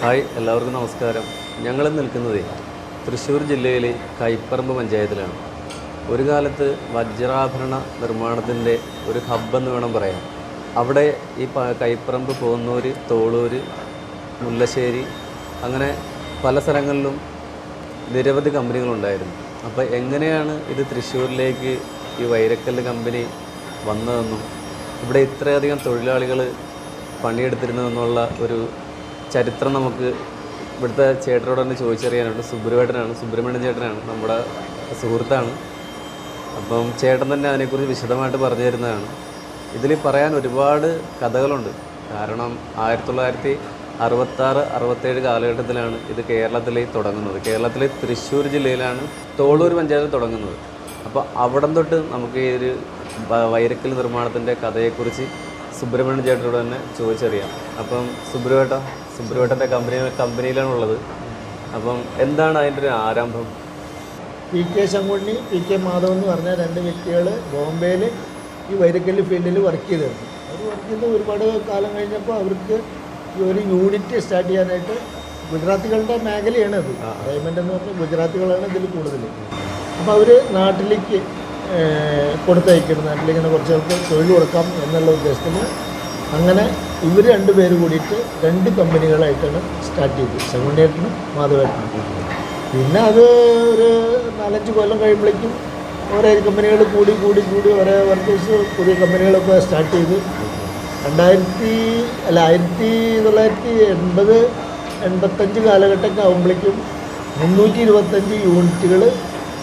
Hi, എല്ലാവർക്കും നമസ്കാരം. ഞങ്ങൾ നിൽക്കുന്നത് തൃശ്ശൂർ ജില്ലയിലെ കൈപ്പറമ്പ് പഞ്ചായത്തിലാണ്. ഒരു കാലത്ത് വജ്രാഭരണ നിർമ്മാണത്തിൻ്റെ ഒരു ഹബ്ബെന്ന് വേണം പറയാം. അവിടെ ഈ കൈപ്പറമ്പ്, പോന്നൂർ, തോളൂർ, മുല്ലശ്ശേരി അങ്ങനെ പല സ്ഥലങ്ങളിലും നിരവധി കമ്പനികളുണ്ടായിരുന്നു. അപ്പോൾ എങ്ങനെയാണ് ഇത് തൃശ്ശൂരിലേക്ക് ഈ വൈരക്കല്ല് കമ്പനി വന്നതെന്നും ഇവിടെ ഇത്രയധികം തൊഴിലാളികൾ പണിയെടുത്തിരുന്നതെന്നുള്ള ഒരു ചരിത്രം നമുക്ക് ഇവിടുത്തെ ചേട്ടനോട് തന്നെ ചോദിച്ചറിയാനുണ്ട്. സുബ്രഹ്മണ്യൻ ചേട്ടനാണ്, നമ്മുടെ സുഹൃത്താണ്. അപ്പം ചേട്ടൻ തന്നെ അതിനെക്കുറിച്ച് വിശദമായിട്ട് പറഞ്ഞു തരുന്നതാണ്. ഇതിൽ പറയാൻ ഒരുപാട് കഥകളുണ്ട്. കാരണം 1966-67 കാലഘട്ടത്തിലാണ് ഇത് കേരളത്തിൽ തുടങ്ങുന്നത്. കേരളത്തിലെ തൃശ്ശൂർ ജില്ലയിലാണ് തോളൂർ പഞ്ചായത്തിൽ തുടങ്ങുന്നത്. അപ്പോൾ അവിടം തൊട്ട് നമുക്ക് ഈ ഒരു വൈരക്കൽ നിർമ്മാണത്തിൻ്റെ കഥയെക്കുറിച്ച് സുബ്രഹ്മണ്യൻ ചേട്ടനോട് തന്നെ ചോദിച്ചറിയാം. അപ്പം സുബ്രഹ്മണ്യൻ്റെ കമ്പനിയിലാണുള്ളത്. അപ്പം എന്താണ് അതിൻ്റെ ഒരു ആരംഭം? PK ശങ്കുണ്ണി, PK മാധവ് എന്ന് പറഞ്ഞ രണ്ട് വ്യക്തികൾ ബോംബെയിൽ ഈ വൈരക്കല്ല് ഫീൽഡിൽ വർക്ക് ചെയ്തിരുന്നു. അവർ വർക്ക് ചെയ്ത് ഒരുപാട് കാലം കഴിഞ്ഞപ്പോൾ അവർക്ക് ഈ ഒരു യൂണിറ്റ് സ്റ്റാർട്ട് ചെയ്യാനായിട്ട് ഗുജറാത്തികളുടെ മേഖലയാണ് അത്. ഡയമണ്ട് എന്ന് പറഞ്ഞാൽ ഗുജറാത്തികളാണ് ഇതിൽ കൂടുതൽ. അപ്പോൾ അവർ നാട്ടിലേക്ക് കൊടുത്തയക്കണം, നാട്ടിലേക്ക് ഇങ്ങനെ കുറച്ച് പേർക്ക് തൊഴിൽ കൊടുക്കാം എന്നുള്ള ഉദ്ദേശത്തിൽ അങ്ങനെ ഇവർ രണ്ടുപേര് കൂടിയിട്ട് 2 കമ്പനികളായിട്ടാണ് സ്റ്റാർട്ട് ചെയ്തത്, ശങ്കുണ്ണിയേട്ടനും മാധവേട്ടനും. പിന്നെ അത് ഒരു 4-5 കൊല്ലം കഴിയുമ്പോഴേക്കും ഓരോ കമ്പനികൾ കൂടി ഓരോ വർക്കേഴ്സ് പുതിയ കമ്പനികളൊക്കെ സ്റ്റാർട്ട് ചെയ്ത് 1980-85 കാലഘട്ടമൊക്കെ ആകുമ്പോഴേക്കും 325 യൂണിറ്റുകൾ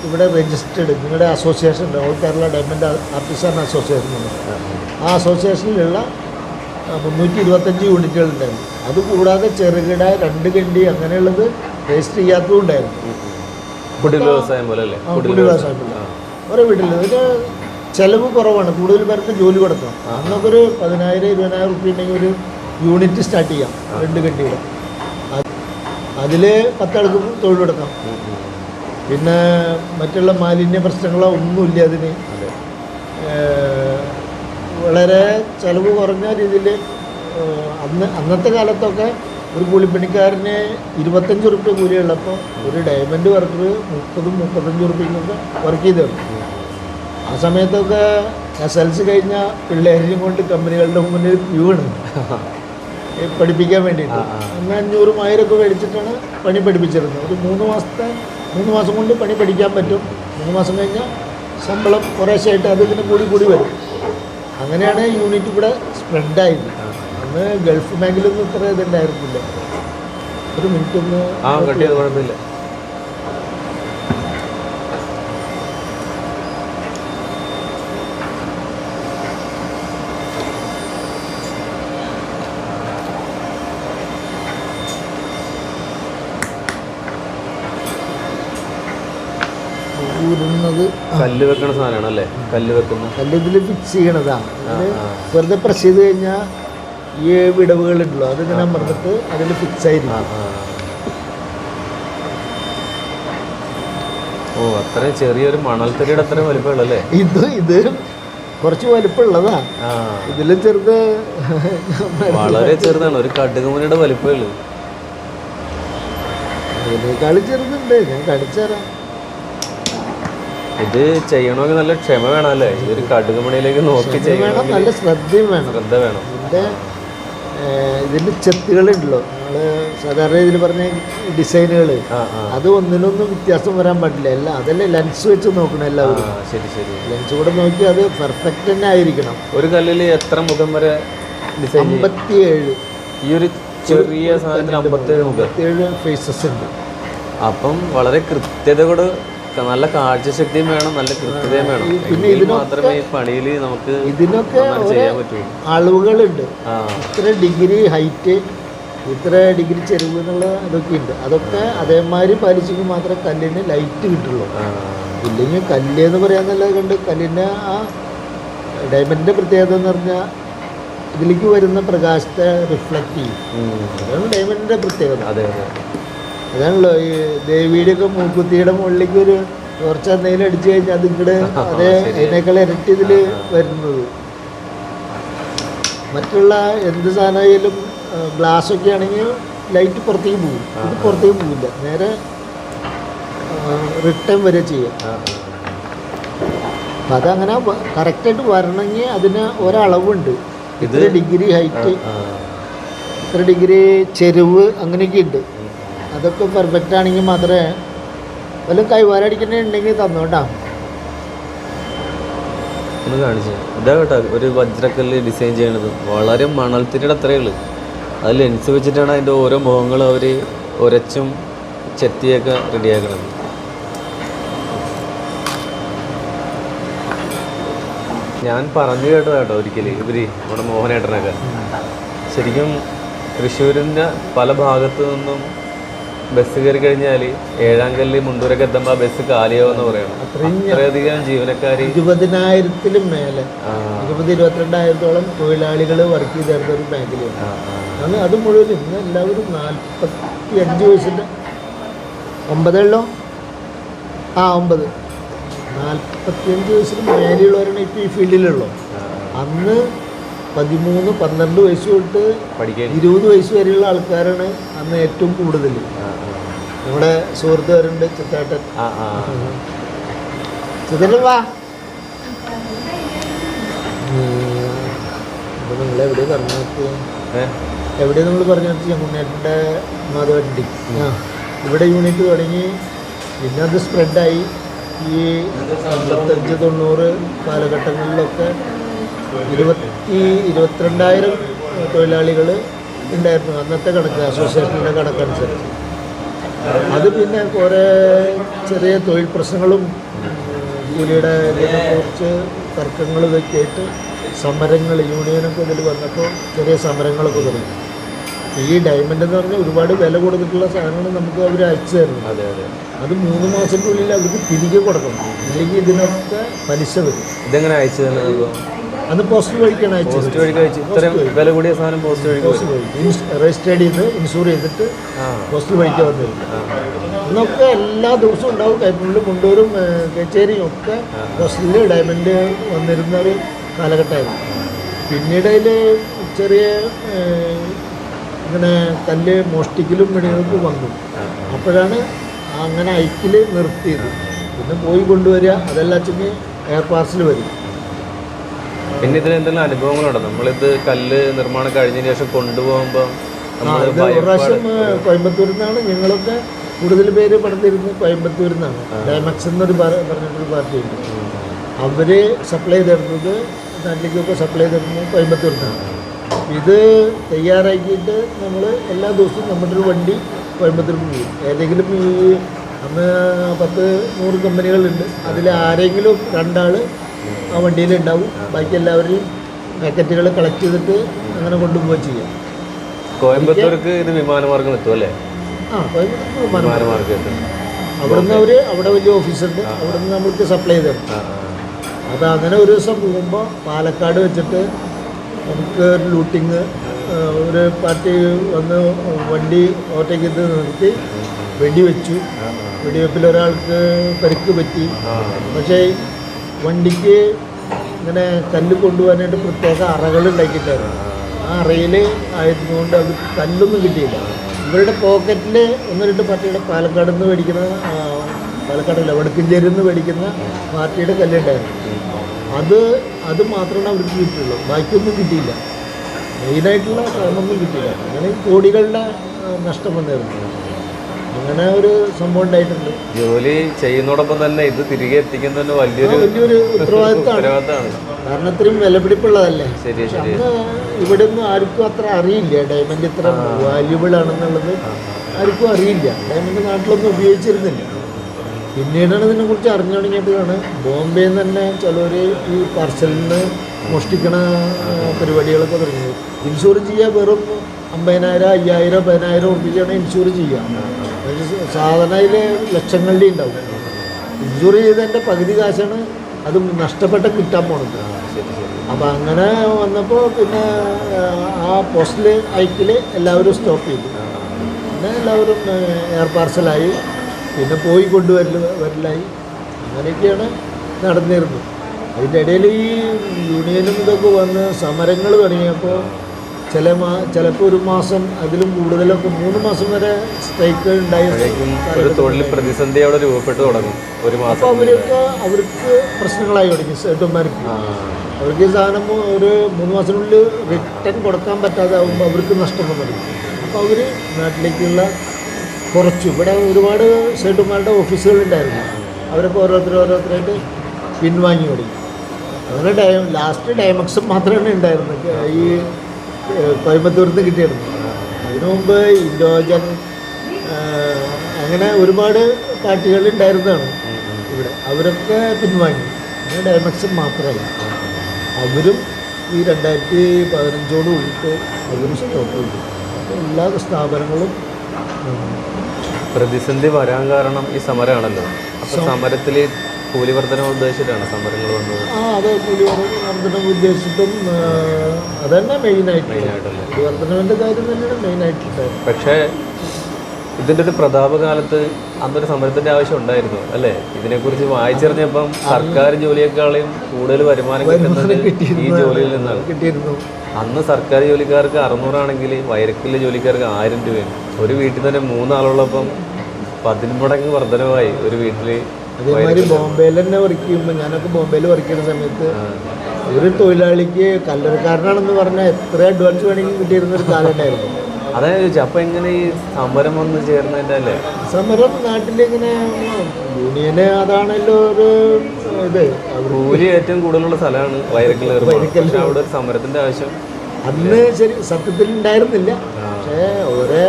ഇവിടെ രജിസ്റ്റേഡ്. നിങ്ങളുടെ അസോസിയേഷൻ ഉണ്ട്, all Kerala diamond artisan association ഉണ്ട്. ആ അസോസിയേഷനിലുള്ള 325 യൂണിറ്റുകളുണ്ടായിരുന്നു. അതുകൂടാതെ ചെറുകിട 2 കണ്ടി അങ്ങനെയുള്ളത് രജിസ്റ്റർ ചെയ്യാത്തതുണ്ടായിരുന്നു. കുടിൽ വ്യവസായം പോലെ അല്ലേ? കുടിൽ വ്യവസായം പോലെ ഓരോ വീട്ടിൽ ഇതിന് ചിലവ് കുറവാണ്, കൂടുതൽ പേർക്ക് ജോലി കൊടുക്കാം. അന്നൊക്കെ ഒരു 10,000-20,000 റുപ്യ ഉണ്ടെങ്കിൽ ഒരു യൂണിറ്റ് സ്റ്റാർട്ട് ചെയ്യാം, 2 കണ്ടിയുടെ. അതിൽ 10 ആൾക്ക് തൊഴിൽ കൊടുക്കാം. പിന്നെ മറ്റുള്ള മാലിന്യ പ്രശ്നങ്ങളോ ഒന്നുമില്ല അതിന്. വളരെ ചിലവ് കുറഞ്ഞ രീതിയിൽ അന്നത്തെ കാലത്തൊക്കെ ഒരു കൂലിപ്പണിക്കാരന് 25 റുപ്യ കൂലിയുള്ളപ്പോൾ ഒരു ഡയമണ്ട് വർക്കർ 30-35 റുപ്യക്കൊക്കെ വർക്ക് ചെയ്തിരുന്നു. ആ സമയത്തൊക്കെ SLC കഴിഞ്ഞ പിള്ളേരെയും കൊണ്ട് കമ്പനികളുടെ മുന്നിൽ ക്യൂണ് പഠിപ്പിക്കാൻ വേണ്ടിയിട്ട്. അന്ന് 500-1000 ഒക്കെ മേടിച്ചിട്ടാണ് പണി പഠിപ്പിച്ചിരുന്നത്. ഒരു 3 മാസം കൊണ്ട് പണി പഠിക്കാൻ പറ്റും. 3 മാസം കഴിഞ്ഞാൽ ശമ്പളം കുറേശ്ശായിട്ട് അതിങ്ങനെ കൂടി വരും. അങ്ങനെയാണ് യൂണിറ്റ് ഇവിടെ സ്പ്രെഡായത്. അന്ന് ഗൾഫ് ബാങ്കിലൊന്നും ഇത്ര ഇതുണ്ടായിരുന്നില്ല. ഒരു മിനിറ്റ് ഒന്ന് കുഴപ്പമില്ല. കല്ല് വെക്കണ സാധനമാണ് അല്ലേ? കല്ല് ഇതിൽ ഫിക്സ് ചെയ്യണതാണ്. വെറുതെ പ്രസ് ചെയ്ത് കഴിഞ്ഞാൽ ഈ വിടവുകളുണ്ടല്ലോ അതിങ്ങനെ അമർന്നിട്ട് അതിൽ ഫിക്സ് ആയിരിക്കും. ഓ, അത്രയും ചെറിയൊരു മണൽത്തരിയുടെ അത്രയും വലിപ്പമുള്ളല്ലേ? ഇത് കുറച്ച് വലിപ്പമുള്ളതാ. ഇതിലും ചെറുത്, വളരെ ചെറുതാണ്. ഒരു കടുകുമണിയുടെ വലിപ്പമേ ഉള്ളൂ. അതിനേക്കാൾ ചെറുതുണ്ട്, ഞാൻ കാണിച്ചു തരാം. ഇത് ചെയ്യണമെങ്കിൽ നല്ല ക്ഷമ വേണം അല്ലേ? ഇതൊരു കടുകുമണിയിലേക്ക് നോക്കി ചെയ്യണം, നല്ല ശ്രദ്ധയും വേണം. ഇതിൻ്റെ ചെത്തുകളുണ്ടല്ലോ, നമ്മൾ സാധാരണ ഇതിൽ പറഞ്ഞ ഡിസൈനുകൾ, അത് ഒന്നിനൊന്നും വ്യത്യാസം വരാൻ പാടില്ല. അതല്ലേ ലെൻസ് വെച്ച് നോക്കണം എല്ലാവരും. ശരി. ലെൻസ് കൂടെ നോക്കി അത് പെർഫെക്റ്റ് തന്നെ ആയിരിക്കണം. ഒരു കല്ലിൽ എത്ര മുഖം വരെ ഡിസൈൻ? 57. ഈ ഒരു ചെറിയ സാധനത്തിന് 57 ഫേസസ് ഉണ്ട്. അപ്പം വളരെ കൃത്യതയോട്, നല്ല കാഴ്ചശക്തിയും വേണം, നല്ല കൃത്യതയും വേണം. പിന്നെ മാത്രമേ ഈ പണിയിൽ നമുക്ക് ഇതിനൊക്കെ ചെയ്യാൻ പറ്റൂ. അളവുകളുണ്ട്. ഇത്ര ഡിഗ്രി ഹൈറ്റ്, ഇത്ര ഡിഗ്രി ചെരുവ് എന്നുള്ള അതൊക്കെ ഉണ്ട്. അതൊക്കെ അതേമാതിരി പാലിച്ചെങ്കിൽ മാത്രമേ കല്ലിന് ലൈറ്റ് കിട്ടുള്ളൂ. ഇല്ലെങ്കിൽ കല്ല് എന്ന് പറയാന്നല്ല കണ്ട് കല്ലിൻ്റെ ആ ഡയമണ്ടിൻ്റെ പ്രത്യേകത എന്ന് പറഞ്ഞാൽ ഇതിലേക്ക് വരുന്ന പ്രകാശത്തെ റിഫ്ലക്റ്റ് ചെയ്യും. അതാണ് ഡയമണ്ടിൻ്റെ പ്രത്യേകത. അതാണല്ലോ ഈ ദേവിയുടെയൊക്കെ മൂക്കുത്തിയുടെ മുകളിലേക്ക് ഒരു ടോർച്ച് എന്തെങ്കിലും അടിച്ചു കഴിഞ്ഞാൽ അത് ഇങ്ങോട്ട് അതിനേക്കാൾ ഇരട്ടി ഇതിൽ വരുന്നത്. മറ്റുള്ള എന്ത് സാധനമായാലും ഗ്ലാസ്സൊക്കെ ആണെങ്കിൽ ലൈറ്റ് പുറത്തേക്ക് പോകും, ഇത് പുറത്തേക്ക് പോകില്ല, നേരെ റിട്ടേൺ വരെ ചെയ്യാം. അപ്പം അതങ്ങനെ കറക്റ്റായിട്ട് വരണമെങ്കിൽ അതിന് ഒരളവുണ്ട്, ഇത്ര ഡിഗ്രി ഹൈറ്റ്, ഇത്ര ഡിഗ്രി ചെരുവ്, അങ്ങനെയൊക്കെ ഉണ്ട്. അതൊക്കെ പെർഫെക്റ്റ് ആണെങ്കിൽ മാത്രമേ വല്ലതും കൈവാരടിക്കണമെന്നുണ്ടെങ്കിൽ തന്നോട്ടാ. ഒന്ന് കാണിച്ചു ഇതാ കേട്ടോ ഒരു വജ്രക്കല്ല് ഡിസൈൻ ചെയ്യണത്. വളരെ മണൽത്തിരിയുടെ അത്രയേ ഉള്ളൂ. അത് ലെൻസ് വെച്ചിട്ടാണ് അതിൻ്റെ ഓരോ മുഖങ്ങളും അവർ ഉരച്ചും ചെത്തിയൊക്കെ റെഡിയാക്കണത്. ഞാൻ പറഞ്ഞു കേട്ടതാട്ടോ ഒരിക്കൽ ഇവർ നമ്മുടെ മോഹനേട്ടനൊക്കെ ശരിക്കും തൃശ്ശൂരിൻ്റെ പല ഭാഗത്തു നിന്നും ബസ് കയറി കഴിഞ്ഞാൽ ഏഴാങ്കല്ല് മുണ്ടൂരൊക്കെ എത്തുമ്പോൾ ആ ബസ് കാലിയാവെന്ന് പറയണം. അത്രയധികം ജീവനക്കാർ 20,000-ലും മേലെ 22,000-ഓളം തൊഴിലാളികൾ വർക്ക് ചെയ്തിരുന്ന ഒരു മേഖലയാണ്. അത് മുഴുവൻ ഇന്ന് എല്ലാവരും 45 വയസ്സിൻ്റെ 9 45 വയസ്സിന് മേലെയുള്ളവരാണ് ഇപ്പോൾ ഈ ഫീൽഡിലുള്ളത്. അന്ന് 13, 12 വയസ്സ് തൊട്ട് 20 വയസ്സ് വരെയുള്ള ആൾക്കാരാണ് അന്ന് ഏറ്റവും കൂടുതൽ. നമ്മുടെ സുഹൃത്തുക്കാരുണ്ട് ചിത്തേട്ടൻ. ചിത്തേട്ടൻ വാ. അപ്പോൾ നിങ്ങളെവിടെയാണ് പറഞ്ഞു നിർത്തിയ? എവിടെയാണ് നമ്മൾ പറഞ്ഞു നിർത്തി? ചെങ്ങുണ്ണേട്ടൻ്റെ മാധവണ്ടി. ഇവിടെ യൂണിറ്റ് തുടങ്ങി, പിന്നെ അത് സ്പ്രെഡായി. ഈ 85-90 കാലഘട്ടങ്ങളിലൊക്കെ 22,000 തൊഴിലാളികൾ ഉണ്ടായിരുന്നു അന്നത്തെ കണക്ക്, അസോസിയേഷൻ്റെ കണക്കനുസരിച്ച്. അത് പിന്നെ കുറേ ചെറിയ തൊഴിൽ പ്രശ്നങ്ങളും കൂലിയുടെ ഇതിനെക്കുറിച്ച് തർക്കങ്ങൾ ഇതൊക്കെ ആയിട്ട് സമരങ്ങൾ, യൂണിയനൊക്കെ ഇതിൽ വന്നപ്പോൾ ചെറിയ സമരങ്ങളൊക്കെ തുടങ്ങി. ഈ ഡയമണ്ട് എന്ന് പറഞ്ഞാൽ ഒരുപാട് വില കൊടുത്തിട്ടുള്ള സാധനങ്ങൾ നമുക്ക് അവർ അയച്ചു തരുന്നു. അത് 3 മാസത്തിനുള്ളിൽ അവർക്ക് തിരികെ കൊടുക്കണം, അല്ലെങ്കിൽ ഇതിനൊക്കെ പലിശ വരും. ഇതെങ്ങനെ അയച്ചു തരുന്നത്? അത് പോസ്റ്റ് വഴിക്കാണ് അയച്ചത്. വില കൂടിയ സാധനം പോസ്റ്റ് വഴി രജിസ്റ്റേർഡ് ചെയ്ത് ഇൻഷൂർ ചെയ്തിട്ട് പോസ്റ്റ് വഴിക്ക് വന്നിരുന്നു. അന്നൊക്കെ എല്ലാ ദിവസവും ഉണ്ടാവും. കൈപ്പുള്ളിൽ മുണ്ടൂരും കച്ചേരിയും ഒക്കെ പോസ്റ്റിൽ ഡയമണ്ട് വന്നിരുന്ന ഒരു കാലഘട്ടമായിരുന്നു. പിന്നീട് അതിൽ ചെറിയ ഇങ്ങനെ കല്ല് മോഷ്ടിക്കലും വെടിവെപ്പും വന്നു. അപ്പോഴാണ് അങ്ങനെ അയക്കിൽ നിർത്തിയത്. പിന്നെ പോയി കൊണ്ടുവരിക, അതെല്ലാച്ചെങ്കിൽ എയർ പാർസൽ വരും. പിന്നെ ഇതിന് എന്തെങ്കിലും അനുഭവങ്ങളുണ്ടോ? നമ്മളിത് കല്ല് നിർമ്മാണം കഴിഞ്ഞതിന് ശേഷം കൊണ്ടുപോകുമ്പോൾ ഒരു പ്രാവശ്യം കോയമ്പത്തൂരിൽ നിന്നാണ് ഞങ്ങളൊക്കെ കൂടുതൽ പേര് പടത്തിരുന്നത്. കോയമ്പത്തൂരിൽ നിന്നാണ് ഡൈമക്സ് എന്നൊരു പറഞ്ഞിട്ടൊരു പാർട്ടിയുണ്ട്. അവർ സപ്ലൈ ചെയ്തിരുന്നത് നാട്ടിലേക്കൊക്കെ സപ്ലൈ ചെയ്തിരുന്നത് കോയമ്പത്തൂരിൽ നിന്നാണ്. ഇത് തയ്യാറാക്കിയിട്ട് നമ്മൾ എല്ലാ ദിവസവും നമ്മുടെ ഒരു വണ്ടി കോയമ്പത്തൂരിൽ പോകും. ഏതെങ്കിലും ഈ അന്ന് 10-100 കമ്പനികളുണ്ട്, അതിൽ ആരെങ്കിലും 2 ആൾ ആ വണ്ടിയിലുണ്ടാവും. ബാക്കി എല്ലാവരെയും പാക്കറ്റുകൾ കളക്ട് ചെയ്തിട്ട് അങ്ങനെ കൊണ്ടുപോവുക ചെയ്യാം. കോയമ്പത്തൂർക്ക് ഇത് വിമാനമാർഗം എത്തും അല്ലേ? കോയമ്പത്തൂർ വിമാനമാർഗം എത്തും. അവിടുന്ന് അവിടെ വലിയ ഓഫീസുണ്ട്, അവിടുന്ന് നമ്മൾക്ക് സപ്ലൈ ചെയ്ത് തരും. അത് അങ്ങനെ ഒരു ദിവസം പോകുമ്പോൾ പാലക്കാട് വെച്ചിട്ട് നമുക്ക് ഒരു ലൂട്ടിങ്, ഒരു പാർട്ടി വന്ന് വണ്ടി ഓവർടേക്ക് ചെയ്ത് നിർത്തി വെടിവെച്ചു. വെടിവെപ്പിൽ ഒരാൾക്ക് പരിക്ക് പറ്റി. പക്ഷേ വണ്ടിക്ക് ഇങ്ങനെ കല്ല് കൊണ്ടുപോകാനായിട്ട് പ്രത്യേക അറകൾ ഉണ്ടാക്കിയിട്ടായിരുന്നു. ആ അറയിൽ ആയതുകൊണ്ട് അത് കല്ലൊന്നും കിട്ടിയില്ല. ഇവരുടെ പോക്കറ്റിൽ 1-2 പാർട്ടിയുടെ പാലക്കാട് നിന്ന് മേടിക്കുന്ന, പാലക്കാടല്ല വടക്കഞ്ചേരിയിൽ നിന്ന് മേടിക്കുന്ന പാർട്ടിയുടെ കല്ലുണ്ടായിരുന്നു. അത് മാത്രമാണ് അവർക്ക് കിട്ടിയുള്ളൂ, ബാക്കിയൊന്നും കിട്ടിയില്ല. മെയിനായിട്ടുള്ള കാര്യമൊന്നും കിട്ടിയില്ല. അങ്ങനെ കോടികളുടെ നഷ്ടം വന്നിരുന്നു. അങ്ങനെ ഒരു സംഭവം ഉണ്ടായിട്ടുണ്ട്. ജോലി ചെയ്യുന്നതോടൊപ്പം തന്നെ ഇത് തിരികെ എത്തിക്കുന്നത് വലിയൊരു ഉത്തരവാദിത്തമാണ്. കാരണം ഇത്രയും വിലപിടിപ്പുള്ളതല്ലേ. അന്ന് ഇവിടെ ഒന്നും ആർക്കും അത്ര അറിയില്ല ഡയമണ്ട് ഇത്ര വാല്യുബിൾ ആണെന്നുള്ളത്. ആർക്കും അറിയില്ല. ഡയമണ്ട് നാട്ടിലൊന്നും ഉപയോഗിച്ചിരുന്നില്ല. പിന്നീടാണ് ഇതിനെക്കുറിച്ച് അറിഞ്ഞു തുടങ്ങിയപ്പോഴാണ് ബോംബെയിൽ നിന്ന് തന്നെ ചിലർ ഈ പാർസലിന് മോഷ്ടിക്കണ പരിപാടികളൊക്കെ തുടങ്ങിയത്. ഇൻഷൂർ ചെയ്യുക വെറും 50,000, 5,000, 10,000 ഉറപ്പിച്ചാണ് ഇൻഷൂർ ചെയ്യുക. സാധാരണയിൽ ലക്ഷങ്ങളുടെ ഉണ്ടാവും. ഇൻഷൂർ ചെയ്തതിൻ്റെ പകുതി കാശാണ് അത് നഷ്ടപ്പെട്ട കിട്ടാൻ പോണത്. അപ്പോൾ അങ്ങനെ വന്നപ്പോൾ പിന്നെ ആ പോസ്റ്റിൽ അയക്കിൽ എല്ലാവരും സ്റ്റോപ്പ് ചെയ്തു. പിന്നെ എല്ലാവരും എയർ പാർസലായി, പിന്നെ പോയി വരലായി. അങ്ങനെയൊക്കെയാണ് നടന്നിരുന്നത്. അതിൻ്റെ ഇടയിൽ ഈ യൂണിയനും ഇതൊക്കെ വന്ന് സമരങ്ങൾ തുടങ്ങിയപ്പോൾ ചിലപ്പോൾ ഒരു മാസം അതിലും കൂടുതലൊക്കെ 3 മാസം വരെ സ്ട്രൈക്ക് ഉണ്ടായി. ഒരു തൊഴിൽ പ്രതിസന്ധി അവിടെ രൂപപ്പെട്ടു തുടങ്ങും ഒരു മാസം. അപ്പോൾ അവർക്ക് പ്രശ്നങ്ങളായി തുടങ്ങി സേട്ടുമാർക്ക്. അവർക്ക് ഈ സാധനം ഒരു 3 മാസത്തിനുള്ളിൽ റിട്ടേൺ കൊടുക്കാൻ പറ്റാതെ ആകുമ്പോൾ അവർക്ക് നഷ്ടം വന്നു. അപ്പോൾ അവർ നാട്ടിലേക്കുള്ള കുറച്ചു. ഇവിടെ ഒരുപാട് സേട്ടുമാരുടെ ഓഫീസുകളുണ്ടായിരുന്നു. അവരൊക്കെ ഓരോരുത്തരായിട്ട് പിൻവാങ്ങി തുടങ്ങി. അങ്ങനെ ലാസ്റ്റ് ഡൈമക്സ് മാത്രമേ ഉണ്ടായിരുന്നു ഈ കോയമ്പത്തൂരിൽ നിന്ന് കിട്ടിയിരുന്നു. അതിനു മുമ്പ് ഇൻഡോജൻ അങ്ങനെ ഒരുപാട് പാർട്ടികൾ ഉണ്ടായിരുന്നതാണ് ഇവിടെ. അവരൊക്കെ പിൻവാങ്ങി. അങ്ങനെ ഡൈമക്സ് മാത്രമായി. അവരും ഈ 2015 കൂടിയിട്ട് അവർ സ്റ്റോപ്പ് ചെയ്തു. അപ്പോൾ എല്ലാ സ്ഥാപനങ്ങളും പ്രതിസന്ധി വരാൻ കാരണം ഈ സമരമാണല്ലോ. അപ്പോൾ സമരത്തിൽ കൂലി വർധന ഉദ്ദേശിച്ചിട്ടാണ് സമരങ്ങൾ വന്നത്. അതെ, കൂലി വർധന ഉദ്ദേശിച്ചിട്ടും അതന്നെ മെയിനായിട്ടല്ലേ. കൂലി വർധനവിൻ്റെ കാര്യം തന്നെയാണ് മെയിനായിട്ടുണ്ടായത്. പക്ഷേ ഇതിൻ്റെ ഒരു പ്രതാപകാലത്ത് അന്നൊരു സമരത്തിൻ്റെ ആവശ്യം ഉണ്ടായിരുന്നു അല്ലേ? ഇതിനെക്കുറിച്ച് വായിച്ചറിഞ്ഞപ്പം സർക്കാർ ജോലിയേക്കാളും കൂടുതൽ വരുമാനം കിട്ടുന്നത് ഈ ജോലിയിൽ നിന്നാണ് കിട്ടിയിരുന്നു. അന്ന് സർക്കാർ ജോലിക്കാർക്ക് 600 ആണെങ്കിൽ വയരക്കിലെ ജോലിക്കാർക്ക് 1000 രൂപയാണ്. ഒരു വീട്ടിൽ തന്നെ 3 ആളുള്ളപ്പം 10 മടങ്ങ് വർധനമായി ഒരു വീട്ടിൽ. അതേമാതിരി ബോംബെയിൽ തന്നെ വർക്ക് ചെയ്യുമ്പോൾ, ഞാനൊക്കെ ബോംബെയിൽ വർക്ക് ചെയ്യുന്ന സമയത്ത് ഒരു തൊഴിലാളിക്ക് കല്ലറക്കാരനാണെന്ന് പറഞ്ഞാൽ എത്ര അഡ്വാൻസ് വേണമെങ്കിൽ കിട്ടിയിരുന്ന ഒരു കാലം ഉണ്ടായിരുന്നു. അതായത് ചോദിച്ചു അപ്പം എങ്ങനെ ഈ സമരം വന്ന് ചേർന്നതിൻ്റെ അല്ലേ? സമരം നാട്ടിലിങ്ങനെ യൂണിയന് അതാണല്ലോ ഒരു ഇത്. കൂലി ഏറ്റവും കൂടുതലുള്ള സ്ഥലമാണ് വയരക്കൽ. പക്ഷേ അവിടെ ഒരു സമരത്തിൻ്റെ ആവശ്യം അന്ന് ശരി സത്യത്തിൽ ഉണ്ടായിരുന്നില്ല. പക്ഷേ ഓരോ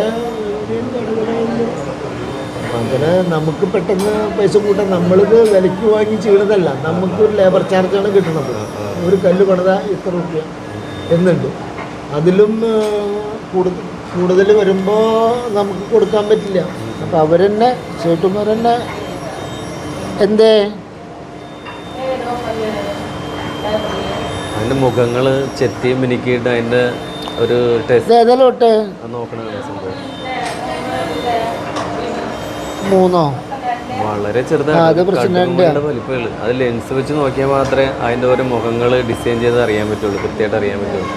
അങ്ങനെ നമുക്ക് പെട്ടെന്ന് പൈസ കൂട്ടാൻ നമ്മളിത് വിലയ്ക്ക് വാങ്ങി ചെയ്യണതല്ല. നമുക്കൊരു ലേബർ ചാർജാണ് കിട്ടുന്നത്. ഒരു കല്ല് പണിത ഇത്ര രൂപ എന്നുണ്ട്. അതിലും കൂടുതൽ വരുമ്പോൾ നമുക്ക് കൊടുക്കാൻ പറ്റില്ല. അപ്പോൾ അവരെന്നെ ചേട്ടുമാരെന്നെ എന്തേ അതിൻ്റെ മുഖങ്ങൾ ചെത്തിയും മിനുക്കിയിട്ട് അതിൻ്റെ ഒരു ടെസ്റ്റ് ഏതായാലോട്ടെ നോക്കണ സംഭവം 3 വളരെ ചെറുതാണ് വലിപ്പങ്ങൾ. അത് ലെൻസ് വെച്ച് നോക്കിയാൽ മാത്രമേ അതിൻ്റെ ഓരോ മുഖങ്ങൾ ഡിസൈൻ ചെയ്ത് അറിയാൻ പറ്റുള്ളൂ, കൃത്യമായിട്ട് അറിയാൻ പറ്റുള്ളൂ.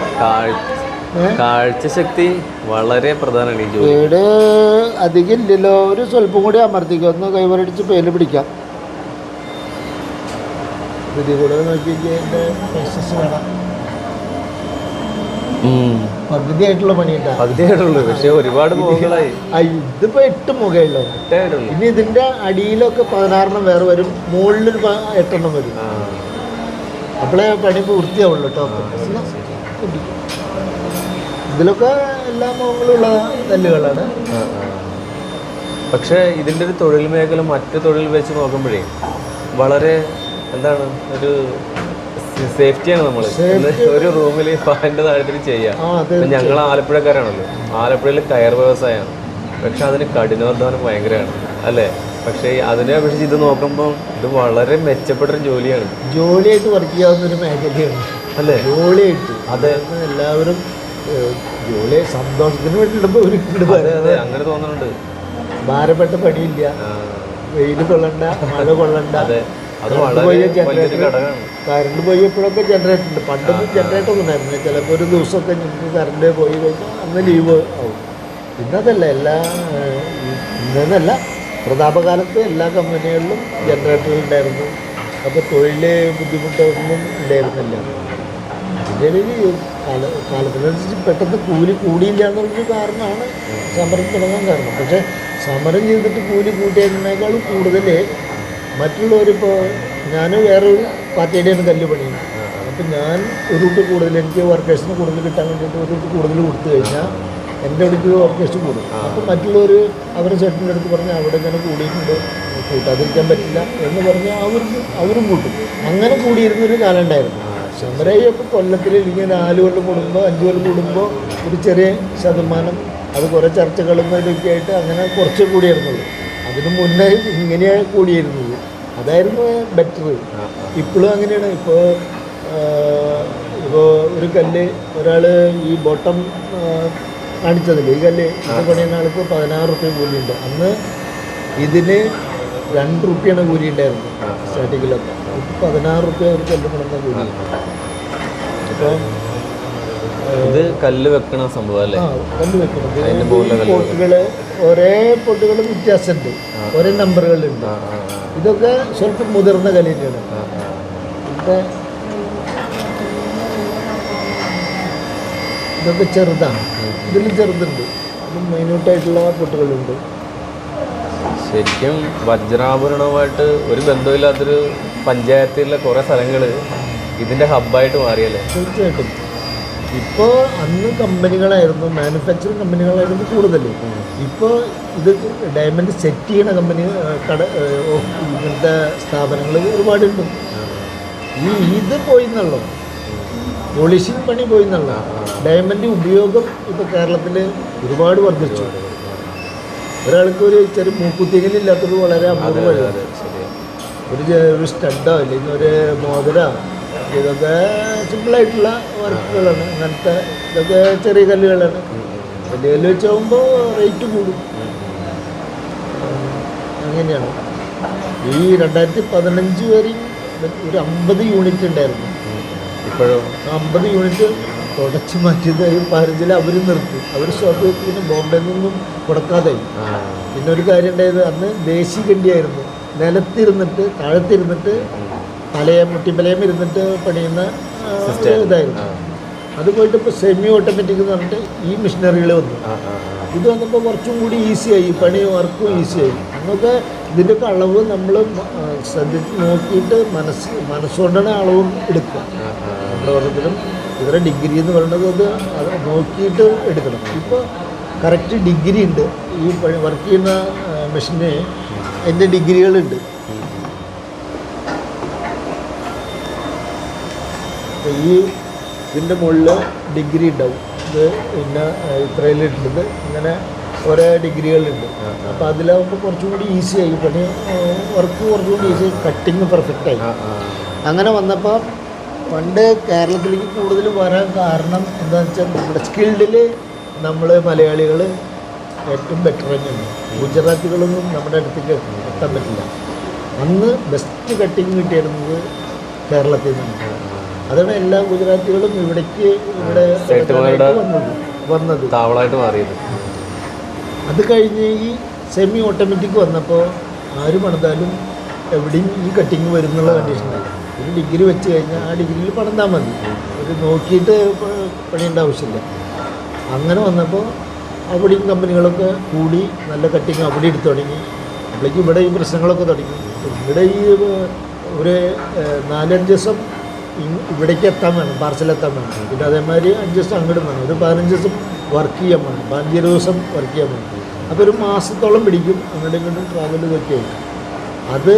കാഴ്ചശക്തി വളരെ പ്രധാനമാണ് ഈ ജോലി. വീട് അധികം ഇല്ലല്ലോ, ഒരു സ്വല്പം കൂടി അമർത്തിക്കുക, ഒന്ന് കൈവരടിച്ച് പേര് പിടിക്കാം. ഇതിൽ കൂടെ നോക്കിയിട്ട് പകുതിയായിട്ടുള്ള പണിയുണ്ടാ. പകുതിയായിട്ടുള്ളൂ, പക്ഷേ ഒരുപാട് മുഖങ്ങളായി. ഇതിപ്പോ 8 മുഖയുള്ളൂ. ഇനി ഇതിന്റെ അടിയിലൊക്കെ 16 വേറെ വരും, മുകളിലൊരു 8 വരും. അപ്പോഴേ പണി പൂർത്തിയാവുള്ളൂ കേട്ടോ. ഇതിലൊക്കെ എല്ലാ മുഖങ്ങളുള്ള കല്ലുകളാണ്. പക്ഷേ ഇതിൻ്റെ ഒരു തൊഴിൽ മേഖല മറ്റ് തൊഴിൽ വെച്ച് നോക്കുമ്പോഴേ വളരെ എന്താണ് ഒരു സേഫ്റ്റിയാണ്. നമ്മൾ ഒരു റൂമിൽ ഫാനിൻ്റെ താഴത്തിൽ ചെയ്യാം. ഞങ്ങൾ ആലപ്പുഴക്കാരാണല്ലോ, ആലപ്പുഴയിൽ കയർ വ്യവസായമാണ്. പക്ഷെ അതിന് കഠിനാധ്വാനം ഭയങ്കരമാണ് അല്ലേ? പക്ഷേ അതിനെ അപേക്ഷിച്ച് ഇത് നോക്കുമ്പോൾ ഇത് വളരെ മെച്ചപ്പെട്ടൊരു ജോലിയാണ്. ജോലിയായിട്ട് വർക്ക് ചെയ്യാവുന്നൊരു മേഖലയാണ് അല്ലേ? ജോലിയായിട്ട് അതെ, എല്ലാവരും ജോലി സന്തോഷത്തിന് വേണ്ടിയിടുമ്പോൾ അതെ അങ്ങനെ തോന്നുന്നുണ്ട്. ഭാരപ്പെട്ട പണിയില്ല, വെയിൽ കൊള്ളണ്ട, മഴ കൊള്ളണ്ട. കറണ്ട് പോയപ്പോഴൊക്കെ ജനറേറ്റർ ഉണ്ട്. പണ്ടൊന്നും ജനറേറ്റർ ഒന്നും ഉണ്ടായിരുന്നില്ല. ചിലപ്പോൾ ഒരു ദിവസമൊക്കെ ഞങ്ങൾക്ക് കറണ്ട് പോയി കഴിഞ്ഞാൽ അന്ന് ലീവ് ആവും. ഇന്നതല്ല, ഇന്നല്ല പ്രതാപകാലത്ത് എല്ലാ കമ്പനികളിലും ജനറേറ്റർ ഉണ്ടായിരുന്നു. അപ്പോൾ തൊഴിൽ ബുദ്ധിമുട്ടൊന്നും ഉണ്ടായിരുന്നില്ല. അതിൻ്റെ ഒരു കാലത്തിനനുസരിച്ച് പെട്ടെന്ന് കൂലി കൂടിയില്ല എന്നുള്ളൊരു കാരണമാണ് സമരം തുടങ്ങാൻ കാരണം. പക്ഷേ സമരം ചെയ്തിട്ട് കൂലി കൂട്ടിയതിനേക്കാളും കൂടുതൽ മറ്റുള്ളവരിപ്പോൾ ഞാൻ വേറൊരു പാർട്ടിയുടെയാണ് കല്ല് പണിയുന്നത്. അപ്പം ഞാൻ ഒരു റൂട്ട് കൂടുതൽ, എനിക്ക് വർക്കേഴ്സിന് കൂടുതൽ കിട്ടാൻ വേണ്ടിയിട്ട് ഒരു റൂട്ട് കൂടുതൽ കൊടുത്തു കഴിഞ്ഞാൽ എൻ്റെ അടുത്ത് വർക്കേഴ്സ് കൂടും. അപ്പം മറ്റുള്ളവർ അവരുടെ ചേട്ടൻ്റെ അടുത്ത് പറഞ്ഞാൽ അവിടെ ഇങ്ങനെ കൂടിയിട്ടുണ്ട്, കൂട്ടാതിരിക്കാൻ പറ്റില്ല എന്ന് പറഞ്ഞാൽ അവരും കൂട്ടും. അങ്ങനെ കൂടിയിരുന്നൊരു കാലം ഉണ്ടായിരുന്നു. സമരയൊക്കെ കൊല്ലത്തിൽ ഇല്ലെങ്കിൽ 4 കൊല്ലം കൂടുമ്പോൾ 5 കൊല്ലം കൂടുമ്പോൾ ഒരു ചെറിയ ശതമാനം, അത് കുറേ ചർച്ചകളും ഇതൊക്കെ ആയിട്ട് അങ്ങനെ കുറച്ച് കൂടിയിരുന്നുള്ളൂ. അതിന് മുന്നേ ഇങ്ങനെയാണ് കൂടിയിരുന്നത്. അതായിരുന്നു ബെറ്റർ. ഇപ്പോഴും അങ്ങനെയാണ്. ഇപ്പോൾ ഒരു കല്ല് ഒരാൾ ഈ ബോട്ടം കാണിച്ചതില്ല, ഈ കല്ല് ഇത് പണിയുന്ന ആൾക്ക് 16 റുപ്യ കൂലിയുണ്ട്. അന്ന് ഇതിന് 2 റുപ്യാണ് കൂലി ഉണ്ടായിരുന്നു സ്റ്റാർട്ടിങ്ങിലൊക്കെ. ഇപ്പോൾ 16 റുപ്യ ഒരു കല്ല് പണിയുന്ന കൂലി. അപ്പം ഇത് കല്ല് വെക്കണ സംഭവം അല്ലേ? കല്ല് വെക്കുന്നത് പോട്ടുകൾ, ഒരേ പോട്ടുകൾ വ്യത്യാസമുണ്ട്, ഒരേ നമ്പറുകളുണ്ട്. ഇതൊക്കെ സ്വല്പം മുതിർന്ന കല്ല് തന്നെയാണ്. ഇതൊക്കെ ചെറുതാണ്, ഇതിലും ചെറുതുണ്ട്, അതും മൈന്യൂട്ടായിട്ടുള്ള പൊട്ടുകളുണ്ട്. ശരിക്കും വജ്രാഭരണവുമായിട്ട് ഒരു ബന്ധമില്ലാത്തൊരു പഞ്ചായത്തിലെ കുറേ സ്ഥലങ്ങൾ ഇതിൻ്റെ ഹബ്ബായിട്ട് മാറിയല്ലേ? തീർച്ചയായിട്ടും. ഇപ്പോൾ അന്ന് കമ്പനികളായിരുന്നു, മാനുഫാക്ചറിങ് കമ്പനികളായിരുന്നു കൂടുതൽ. ഇപ്പോൾ ഇത് ഡയമണ്ട് സെറ്റ് ചെയ്യണ കമ്പനി, ഇങ്ങനത്തെ സ്ഥാപനങ്ങൾ ഒരുപാടുണ്ട്. ഇത് പോയിന്നുള്ളൂ, പോളിഷിങ് പണി പോയിന്നുള്ള. ഡയമണ്ട് ഉപയോഗം ഇപ്പോൾ കേരളത്തിൽ ഒരുപാട് വർദ്ധിച്ചു. ഒരാൾക്ക് ഒരു ചെറിയ മൂക്കുത്തിങ്ങലില്ലാത്തത് വളരെ അപൂർവമാണ്. ഒരു സ്റ്റഡോ അല്ലെങ്കിൽ ഒരു മോതിര, ഇതൊക്കെ സിമ്പിളായിട്ടുള്ള വർക്കുകളാണ്. അങ്ങനത്തെ ഇതൊക്കെ ചെറിയ കല്ലുകളാണ്. വലിയ കല്ല് വെച്ചാകുമ്പോൾ റേറ്റ് കൂടും. അങ്ങനെയാണ്. ഈ 2015 വരെ ഒരു 50 യൂണിറ്റ് ഉണ്ടായിരുന്നു. ഇപ്പോഴും 50 യൂണിറ്റ് തുടച്ച് മാറ്റിയത് 15 അവർ നിർത്തി. അവർ സ്റ്റോപ്പ് വെച്ച് പിന്നെ ബോംബെയിൽ നിന്നും കൊടുക്കാതായി. പിന്നെ ഒരു കാര്യം ഉണ്ടായത്, അന്ന് ദേശീയ കണ്ടിയായിരുന്നു. നിലത്തിരുന്നിട്ട് താഴത്തിരുന്നിട്ട് മുട്ടിപ്പലയം ഇരുന്നിട്ട് പണിയുന്ന ഇതായിരുന്നു. അത് പോയിട്ട് ഇപ്പോൾ സെമി ഓട്ടോമാറ്റിക് എന്ന് പറഞ്ഞിട്ട് ഈ മെഷീനറികൾ വന്നു. ഇത് വന്നപ്പോൾ കുറച്ചും കൂടി ഈസിയായി, പണി വർക്കും ഈസിയായി. അന്നൊക്കെ ഇതിൻ്റെയൊക്കെ അളവ് നമ്മൾ ശ്രദ്ധിച്ച് നോക്കിയിട്ട് മനസ്സുകൊണ്ടാണ് അളവും എടുക്കുക. നമ്മുടെ ഓരോരുത്തരും ഇവരുടെ ഡിഗ്രി എന്ന് പറയുന്നത് അത് നോക്കിയിട്ട് എടുക്കണം. ഇപ്പോൾ കറക്റ്റ് ഡിഗ്രി ഉണ്ട്. ഈ വർക്ക് ചെയ്യുന്ന മെഷീന് അതിൻ്റെ ഡിഗ്രികളുണ്ട്. ഈ ഇതിൻ്റെ മുകളിൽ ഡിഗ്രി ഉണ്ടാവും. ഇത് പിന്നെ ഇത്രയിലിട്ടുള്ളത് ഇങ്ങനെ ഓരോ ഡിഗ്രികളുണ്ട്. അപ്പോൾ അതിലാവുമ്പോൾ കുറച്ചും കൂടി ഈസിയായി പണി, വർക്ക് കുറച്ചും കൂടി ഈസി, കട്ടിങ് പെർഫെക്റ്റായി. അങ്ങനെ വന്നപ്പോൾ പണ്ട് കേരളത്തിലേക്ക് കൂടുതൽ വരാൻ കാരണം എന്താണെന്ന് വെച്ചാൽ, നമ്മുടെ സ്കിൽഡിൽ നമ്മൾ മലയാളികൾ ഏറ്റവും ബെറ്റർ തന്നെയാണ്. ഗുജറാത്തികളൊന്നും നമ്മുടെ അടുത്തേക്ക് എത്താൻ പറ്റില്ല. അന്ന് ബെസ്റ്റ് കട്ടിങ് കിട്ടിയിരുന്നത് കേരളത്തിൽ നിന്നാണ്. അതാണ് എല്ലാ ഗുജറാത്തികളും ഇവിടെ വന്നത്, താവളമായിട്ട് മാറിയത്. അത് കഴിഞ്ഞ് ഈ സെമി ഓട്ടോമാറ്റിക് വന്നപ്പോൾ ആര് പണിതാലും എവിടെയും ഈ കട്ടിങ് വരുന്നുള്ള കണ്ടീഷനാണ്. ഒരു ഡിഗ്രി വെച്ച് കഴിഞ്ഞാൽ ആ ഡിഗ്രിയിൽ പണിതാൽ മതി, ഒരു നോക്കിയിട്ട് പണിയേണ്ട ആവശ്യമില്ല. അങ്ങനെ വന്നപ്പോൾ അവിടെയും കമ്പനികളൊക്കെ കൂടി നല്ല കട്ടിങ് അവിടെ എടുത്ത് തുടങ്ങി. അപ്പോഴേക്കും ഇവിടെ ഈ പ്രശ്നങ്ങളൊക്കെ തുടങ്ങി. ഇവിടെ ഈ ഒരു 4-5 ദിവസം ഇവിടേക്ക് എത്താൻ വേണം, പാർസലെത്താൻ വേണം. പിന്നെ അതേമാതിരി 5 ദിവസം അങ്ങോട്ടും വേണം. ഒരു 15 ദിവസം വർക്ക് ചെയ്യാൻ വേണം, 15 ദിവസം വർക്ക് ചെയ്യാൻ വേണം. അപ്പോൾ ഒരു മാസത്തോളം പിടിക്കും അങ്ങോട്ടും ഇങ്ങോട്ടും ട്രാവൽ ഇതൊക്കെ ആയിട്ട്. അത്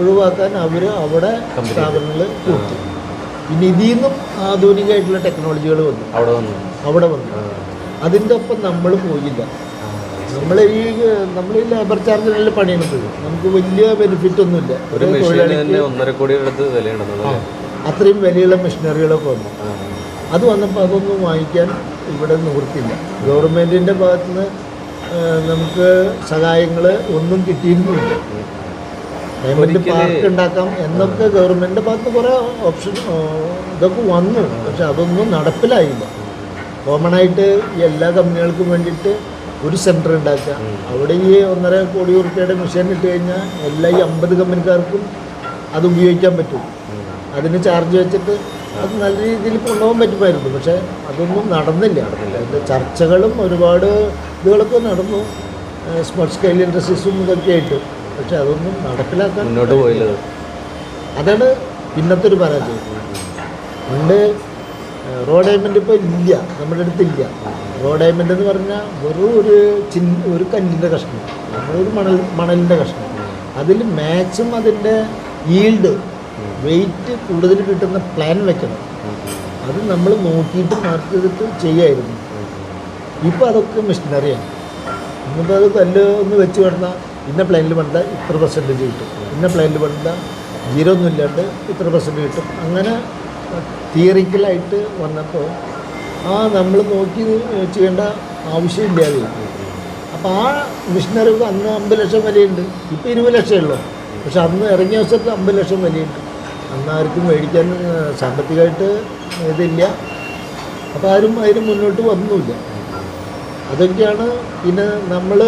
ഒഴിവാക്കാൻ അവർ അവിടെ സ്ഥാപനങ്ങൾ കൂട്ടി. പിന്നെ ഇതിൽ നിന്നും ആധുനികമായിട്ടുള്ള ടെക്നോളജികൾ വന്നു, അവിടെ വന്നു. അതിൻ്റെ ഒപ്പം നമ്മൾ പോയില്ല. നമ്മൾ ഈ ലേബർ ചാർജിനെല്ലാം പണിയുന്നത് നമുക്ക് വലിയ ബെനിഫിറ്റ് ഒന്നുമില്ല. ഒരു തൊഴിലാളിക്ക് 1.5 കോടി അടുത്ത് വിലയുണ്ടെന്ന്, അത്രയും വിലയുള്ള മെഷീനറികളൊക്കെ വന്നു. അത് വന്നപ്പോൾ അതൊന്നും വാങ്ങിക്കാൻ ഇവിടെ നിവൃത്തിയില്ല. ഗവൺമെൻറ്റിൻ്റെ ഭാഗത്തുനിന്ന് നമുക്ക് സഹായങ്ങൾ ഒന്നും കിട്ടിയിരുന്നില്ല. ഡയമണ്ട് പാർക്ക് ഉണ്ടാക്കാം എന്നൊക്കെ ഗവൺമെൻറ്റിൻ്റെ ഭാഗത്ത് കുറേ ഓപ്ഷൻ ഇതൊക്കെ വന്നു. പക്ഷെ അതൊന്നും നടപ്പിലായില്ല. കോമണായിട്ട് എല്ലാ കമ്പനികൾക്കും വേണ്ടിയിട്ട് ഒരു സെൻറ്റർ ഉണ്ടാക്കുക. അവിടെ ഈ 1.5 കോടി രൂപയുടെ മെഷീൻ ഇട്ട് കഴിഞ്ഞാൽ എല്ലാ ഈ 50 കമ്പനിക്കാർക്കും അത് ഉപയോഗിക്കാൻ പറ്റും. അതിന് ചാർജ് വെച്ചിട്ട് അത് നല്ല രീതിയിൽ കൊണ്ടുപോകാൻ പറ്റുമായിരുന്നു. പക്ഷേ അതൊന്നും നടന്നില്ല. അതിൻ്റെ ചർച്ചകളും ഒരുപാട് ഇതുകളൊക്കെ നടന്നു, സ്മോൾ സ്കെയിൽ ഇൻഡസ്ട്രീസും ഇതൊക്കെ ആയിട്ട്. പക്ഷെ അതൊന്നും നടപ്പിലാക്കാൻ മുന്നോട്ട് പോയില്ല. അതാണ് പിന്നത്തെ ഒരു പരാജയം. പണ്ട് റോ ഡയമണ്ട് ഇപ്പോൾ ഇല്ല, നമ്മുടെ അടുത്തില്ല. റോ ഡയമണ്ട് എന്ന് പറഞ്ഞാൽ വെറും ഒരു കല്ലിൻ്റെ കഷ്ണം, നമ്മളൊരു മണലിൻ്റെ കഷ്ണം. അതിൽ മാക്സിമം അതിൻ്റെ ഈൽഡ് വെയിറ്റ് കൂടുതൽ കിട്ടുന്ന പ്ലാൻ വെക്കണം. അത് നമ്മൾ നോക്കിയിട്ട് മാർക്ക് ചെയ്തിട്ട് ചെയ്യായിരുന്നു. ഇപ്പോൾ അതൊക്കെ മെഷീനറിയാണ്. ഇന്നിപ്പോൾ അത് കല്ല് ഒന്ന് വെച്ച് കിടന്നാൽ ഇന്ന പ്ലാനിൽ പണിതാൽ ഇത്ര % കിട്ടും, ഇന്ന പ്ലാനിൽ പണിതാൽ 0 ഒന്നും ഇല്ലാണ്ട് ഇത്ര % കിട്ടും. അങ്ങനെ തിയറിക്കലായിട്ട് വന്നപ്പോൾ നമ്മൾ നോക്കി ചെയ്യേണ്ട ആവശ്യമില്ലാതെ. അപ്പോൾ ആ മെഷീനറിക്ക് അന്ന് 50 ലക്ഷം വിലയുണ്ട്, ഇപ്പോൾ 20 ലക്ഷമേ ഉള്ളൂ. പക്ഷെ അന്ന് ഇറങ്ങിയ ദിവസത്ത് 50 ലക്ഷം വിലയുണ്ട്. അന്ന് ആർക്കും മേടിക്കാൻ സാമ്പത്തികമായിട്ട് ഇതില്ല. അപ്പോൾ ആരും അതിന് മുന്നോട്ട് വന്നില്ല. അതൊക്കെയാണ്. പിന്നെ നമ്മൾ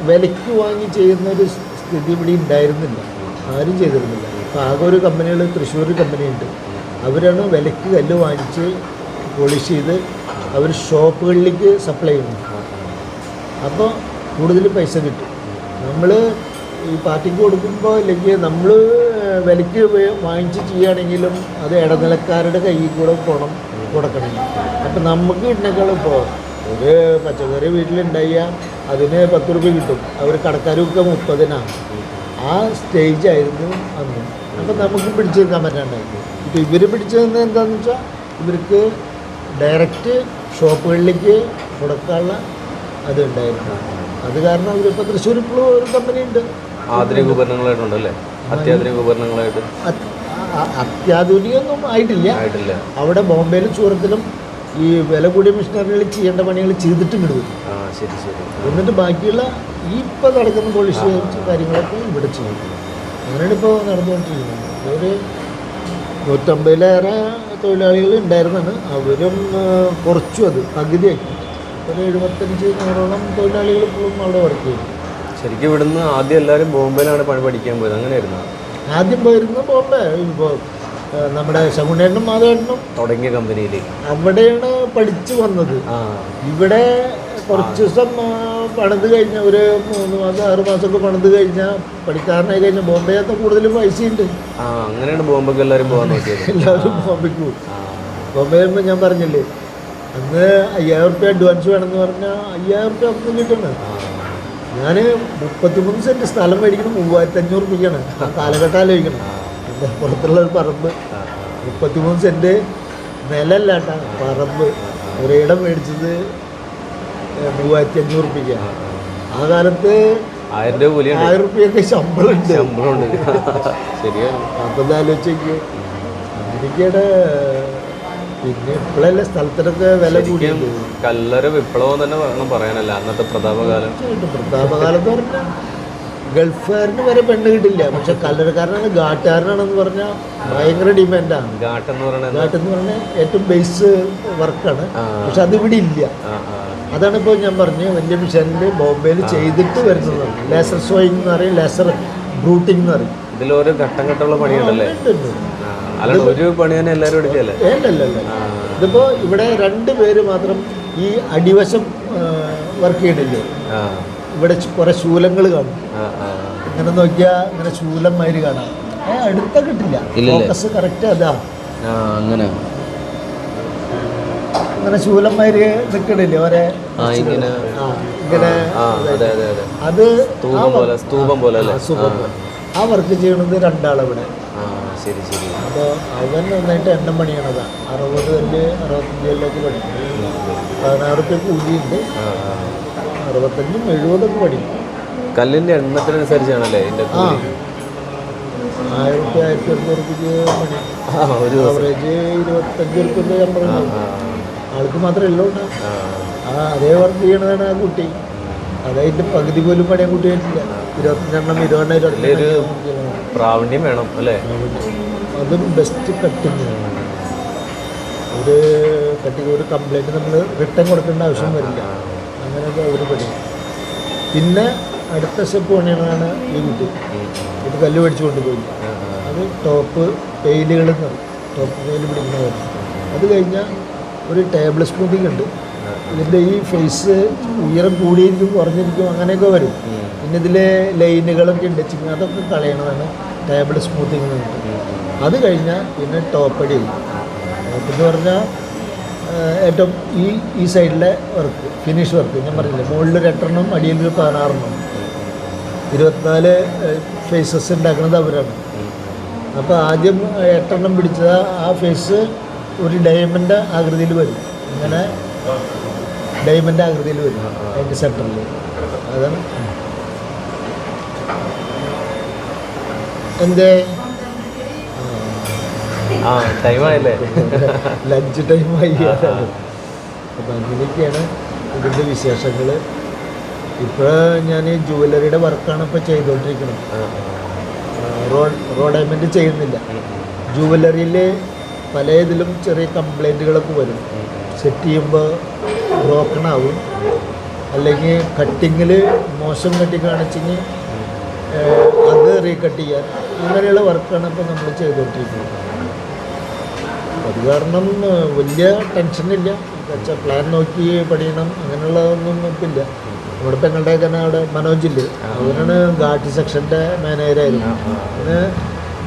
വിലയ്ക്ക് വാങ്ങി ചെയ്യുന്നൊരു സ്ഥിതി ഇവിടെ ഉണ്ടായിരുന്നില്ല, ആരും ചെയ്തിരുന്നില്ല. ഇപ്പോൾ ആകെ ഒരു കമ്പനികൾ തൃശ്ശൂർ കമ്പനിയുണ്ട്, അവരാണ് വിലയ്ക്ക് കല്ല് വാങ്ങിച്ച് പോളിഷ് ചെയ്ത് അവർ ഷോപ്പുകളിലേക്ക് സപ്ലൈ ചെയ്യുന്നു. അപ്പോൾ കൂടുതൽ പൈസ കിട്ടും. നമ്മൾ ഈ പാർട്ടിക്ക് കൊടുക്കുമ്പോൾ അല്ലെങ്കിൽ നമ്മൾ വിലയ്ക്ക് വാങ്ങിച്ച് ചെയ്യുകയാണെങ്കിലും അത് ഇടനിലക്കാരുടെ കയ്യിൽ കൂടെ പോകണം കൊടുക്കണം. അപ്പം നമുക്ക് കിട്ടുന്നേക്കാളും ഇപ്പോൾ ഒരു പച്ചക്കറി വീട്ടിലുണ്ടായാൽ അതിന് 10 രൂപ കിട്ടും, അവർ കടക്കാരൊക്കെ 30-നാണ്. ആ സ്റ്റേജായിരുന്നു അന്ന്. അപ്പം നമുക്ക് പിടിച്ചു നിൽക്കാൻ പറ്റാണ്ടായിരുന്നു. ഇപ്പോൾ ഇവർ പിടിച്ചു നിന്നത് എന്താണെന്ന് വെച്ചാൽ ഇവർക്ക് ഡയറക്റ്റ് ഷോപ്പുകളിലേക്ക് കൊടുക്കാനുള്ള അതുണ്ടായിരുന്നു. അത് കാരണം അവരിപ്പോൾ തൃശ്ശൂർ ഇപ്പോഴും ഒരു കമ്പനി ഉണ്ട്, ആധുനിക ഉപകരണങ്ങളായിട്ടുണ്ടല്ലേ, അത്യാധുനിക ഉപകരണങ്ങളായിട്ട്. അത്യാധുനികമൊന്നും ആയിട്ടില്ല. അവിടെ ബോംബെയിലും സൂറത്തിലും ഈ വില കൂടിയ മെഷീനറികൾ ചെയ്യേണ്ട പണികൾ ചെയ്തിട്ടും കിട്ടും. ശരി ശരി. എന്നിട്ട് ബാക്കിയുള്ള ഈ ഇപ്പോൾ നടക്കുന്ന പോളിഷ് കാര്യങ്ങളൊക്കെ ഇവിടെ ചെയ്യും. അങ്ങനെയാണ് ഇപ്പോൾ നടന്നുകൊണ്ടിരിക്കുന്നത്. ഒരു 150-ലേറെ തൊഴിലാളികൾ ഉണ്ടായിരുന്നാണ്, അവരും കുറച്ചു, അത് പകുതിയാക്കി. ഒരു 75-100ഓളം തൊഴിലാളികൾ ഇപ്പോഴും അവിടെ വർക്ക് ചെയ്യും. ശരിക്കും ഇവിടുന്ന് ആദ്യം എല്ലാവരും ബോംബെയിലാണ് പണി പഠിക്കാൻ പോയത്, അങ്ങനെയായിരുന്നു ആദ്യം പോയിരുന്ന ബോംബെ. ഇപ്പോൾ നമ്മുടെ ശകുനേട്ടനും മാധവേട്ടനും തുടങ്ങിയ കമ്പനിയിൽ അവിടെയാണ് പഠിച്ചു വന്നത്. ഇവിടെ കുറച്ച് ദിവസം പണിത് കഴിഞ്ഞാൽ ഒരു 3 മാസം 6 മാസമൊക്കെ പണിത് കഴിഞ്ഞാൽ പണിക്കാരനായി കഴിഞ്ഞാൽ ബോംബെയത്തെ കൂടുതലും പൈസയുണ്ട്. അങ്ങനെയാണ് ബോംബെക്ക് എല്ലാവരും പോകാൻ നോക്കിയത്. എല്ലാവരും ബോംബെക്ക് പോകും. ബോംബെ വരുമ്പോൾ ഞാൻ പറഞ്ഞില്ലേ അന്ന് 5000 റുപ്യ അഡ്വാൻസ് വേണമെന്ന് പറഞ്ഞാൽ 5000 റുപ്യ ഒന്നും കിട്ടണം. ഞാൻ 33 സെൻറ്റ് സ്ഥലം മേടിക്കണം 3500 റുപ്യക്കാണ്. ആ കാലഘട്ടം ആലോചിക്കണം. എൻ്റെ പുറത്തുള്ള ഒരു പറമ്പ് 33 സെൻറ്റ് നിലല്ല കേട്ടോ, പറമ്പ്. ഒരിടം മേടിച്ചത് 3500 റുപ്യക്കാണ്. ആ കാലത്ത് 1000 റുപ്യൊക്കെ ശമ്പളമുണ്ട്. ശരിയാണ്. അപ്പം ആലോചിച്ചേക്ക് അമേരിക്കയുടെ. പിന്നെ ഇപ്പോഴല്ലേ സ്ഥലത്തിനൊക്കെ വില കൂടിയുണ്ട്. കല്ലറ വിപ്ലവം തന്നെ വേണം പറയാനല്ല അന്നത്തെ പ്രതാപകാലം. പ്രതാപകാലത്ത് പറഞ്ഞാൽ ഗൾഫുകാരന് വരെ പെണ്ണ് കിട്ടില്ല, പക്ഷെ കല്ലറക്കാരനാണ് ഘാട്ടുകാരനാണെന്ന് പറഞ്ഞാൽ ഭയങ്കര ഡിമാൻഡാണ്. ഘാട്ടെന്ന് പറഞ്ഞാൽ ഏറ്റവും ബേസ് വർക്കാണ്, പക്ഷെ അതിവിടെ ഇല്ല. അതാണ് ഇപ്പോൾ ഞാൻ പറഞ്ഞു വലിയ മിഷനിൽ ബോംബെയിൽ ചെയ്തിട്ട് വരുന്നതാണ്. ലേസർ സോയിങ് എന്ന് പറയും, ലേസർ ബ്രൂട്ടിംഗ് എന്ന് പറയും. ഇതിലോരോ ഘട്ടം ഘട്ടമുള്ള പണിയുണ്ടല്ലേ? അല്ലാണ്ട് ഒരു പണി തന്നെ എല്ലാവരും എടുക്കല്ലേ? അല്ലല്ല. ഇതിപ്പോൾ ഇവിടെ 2 പേര് മാത്രം ഈ അടിവശം വർക്ക് ചെയ്യണില്ലേ. ഇവിടെ കുറേ ശൂലങ്ങൾ കാണും. ഇങ്ങനെ നോക്കിയാൽ ഇങ്ങനെ ശൂലന്മാര് കാണാം. അടുത്ത കിട്ടില്ല, ഫോക്കസ് കറക്റ്റ് അതാ. അങ്ങനെ ശൂലന്മാര് നിൽക്കണില്ലേ ഒരേ ഇങ്ങനെ. അത് സ്തൂപം പോലെ ആ വർക്ക് ചെയ്യണത് 2 ആളിവിടെ. ശരി ശരി. അപ്പോൾ അവൻ നന്നായിട്ട് എണ്ണം പണിയണതാണ്. 60 കല്ല് 65 കല്ലൊക്കെ പഠിക്കും. 16 റുപ്യ കൂലിയുണ്ട്. 65 70 പഠിക്കും. കല്ലിന്റെ എണ്ണത്തിനനുസരിച്ചാണല്ലേ? 1000 റുപ്യ 1200 റുപ്യക്ക് പണി. ആവറേജ് 25 റുപ്യൻ്റെ ശമ്പളം ആൾക്ക് മാത്രമല്ല ഉണ്ടാവും. അതേ വർക്ക് ചെയ്യണതാണ് ആ കുട്ടി. അതായത് പകുതി പോലും പണിയാൻ കുട്ടി ആയിട്ടില്ല. 20 പ്രാവീണ്യം വേണം അല്ലേ? അതും ബെസ്റ്റ് കട്ടിങ്. ഒരു കംപ്ലൈൻറ്റ് നമ്മൾ റിട്ടേൺ കൊടുക്കേണ്ട ആവശ്യം വരില്ല. അങ്ങനെയൊക്കെ അവർ പഠിക്കും. പിന്നെ അടുത്ത സ്റ്റെപ്പ് പണിയാണ് ഈ കുട്ടി. ഇത് കല്ല് മേടിച്ച് കൊണ്ടുപോയി. അത് ടോപ്പ് പെയിലുകൾ എന്ന് പറയും. ടോപ്പ് പെയിൽ പിടിക്കുന്ന പോലെ. അത് കഴിഞ്ഞാൽ ഒരു ടേബിൾ സ്മൂത്തിങ് ഉണ്ട്. ഇതിൻ്റെ ഈ ഫേസ് ഉയരം കൂടിയിരിക്കും കുറഞ്ഞിരിക്കും അങ്ങനെയൊക്കെ വരും. പിന്നെ ഇതിലെ ലൈനുകളൊക്കെ ഉണ്ട്, അതൊക്കെ കളയണതാണ് ടേബിൾ സ്മൂത്തിങ് എന്ന് പറഞ്ഞിട്ട്. അത് കഴിഞ്ഞാൽ പിന്നെ ടോപ്പടി. ടോപ്പെന്ന് പറഞ്ഞാൽ ഏറ്റവും ഈ സൈഡിലെ വർക്ക്, ഫിനിഷ് വർക്ക്. ഞാൻ പറഞ്ഞില്ലേ മുകളിൽ 8 അടിയിൽ 16 24 ഫേസസ് ഉണ്ടാക്കുന്നത് അവരാണ്. അപ്പോൾ ആദ്യം 8 പിടിച്ച ആ ഫേസ് ഒരു ഡയമണ്ട് ആകൃതിയിൽ വരും. ഇങ്ങനെ ഡയമണ്ട് ആകൃതിയിൽ വരും അതിൻ്റെ സെൻറ്ററിൽ. അതാണ് എന്തേ ടൈമായില്ലേ? ലഞ്ച് ടൈമായി. അപ്പം അങ്ങനെയൊക്കെയാണ് ഇതിൻ്റെ വിശേഷങ്ങൾ. ഇപ്പോൾ ഞാൻ ജുവലറിയുടെ വർക്കാണ് ഇപ്പോൾ ചെയ്തുകൊണ്ടിരിക്കുന്നത്. റോ ഡയമണ്ട് ചെയ്യുന്നില്ല. ജുവലറിയിൽ പല ഇതിലും ചെറിയ കംപ്ലൈൻറ്റുകളൊക്കെ വരും. സെറ്റ് ചെയ്യുമ്പോൾ ബ്രോക്കൺ ആവും, അല്ലെങ്കിൽ കട്ടിങ്ങിൽ മോശം കട്ടിങ് കാണിച്ചെങ്കിൽ അത് റീകട്ട് ചെയ്യാൻ, അങ്ങനെയുള്ള വർക്കാണ് ഇപ്പോൾ നമ്മൾ ചെയ്തുകൊണ്ടിരിക്കുന്നത്. അത് കാരണം വലിയ ടെൻഷനില്ല. വെച്ചാൽ പ്ലാൻ നോക്കി പഠിക്കണം അങ്ങനെയുള്ളതൊന്നും നമുക്കില്ല. നമ്മുടെ പെങ്ങളുടെ തന്നെ അവിടെ മനോജില്ലേ, അവരാണ് ഘാട്ടി സെക്ഷൻ്റെ മാനേജറായിരുന്നു. പിന്നെ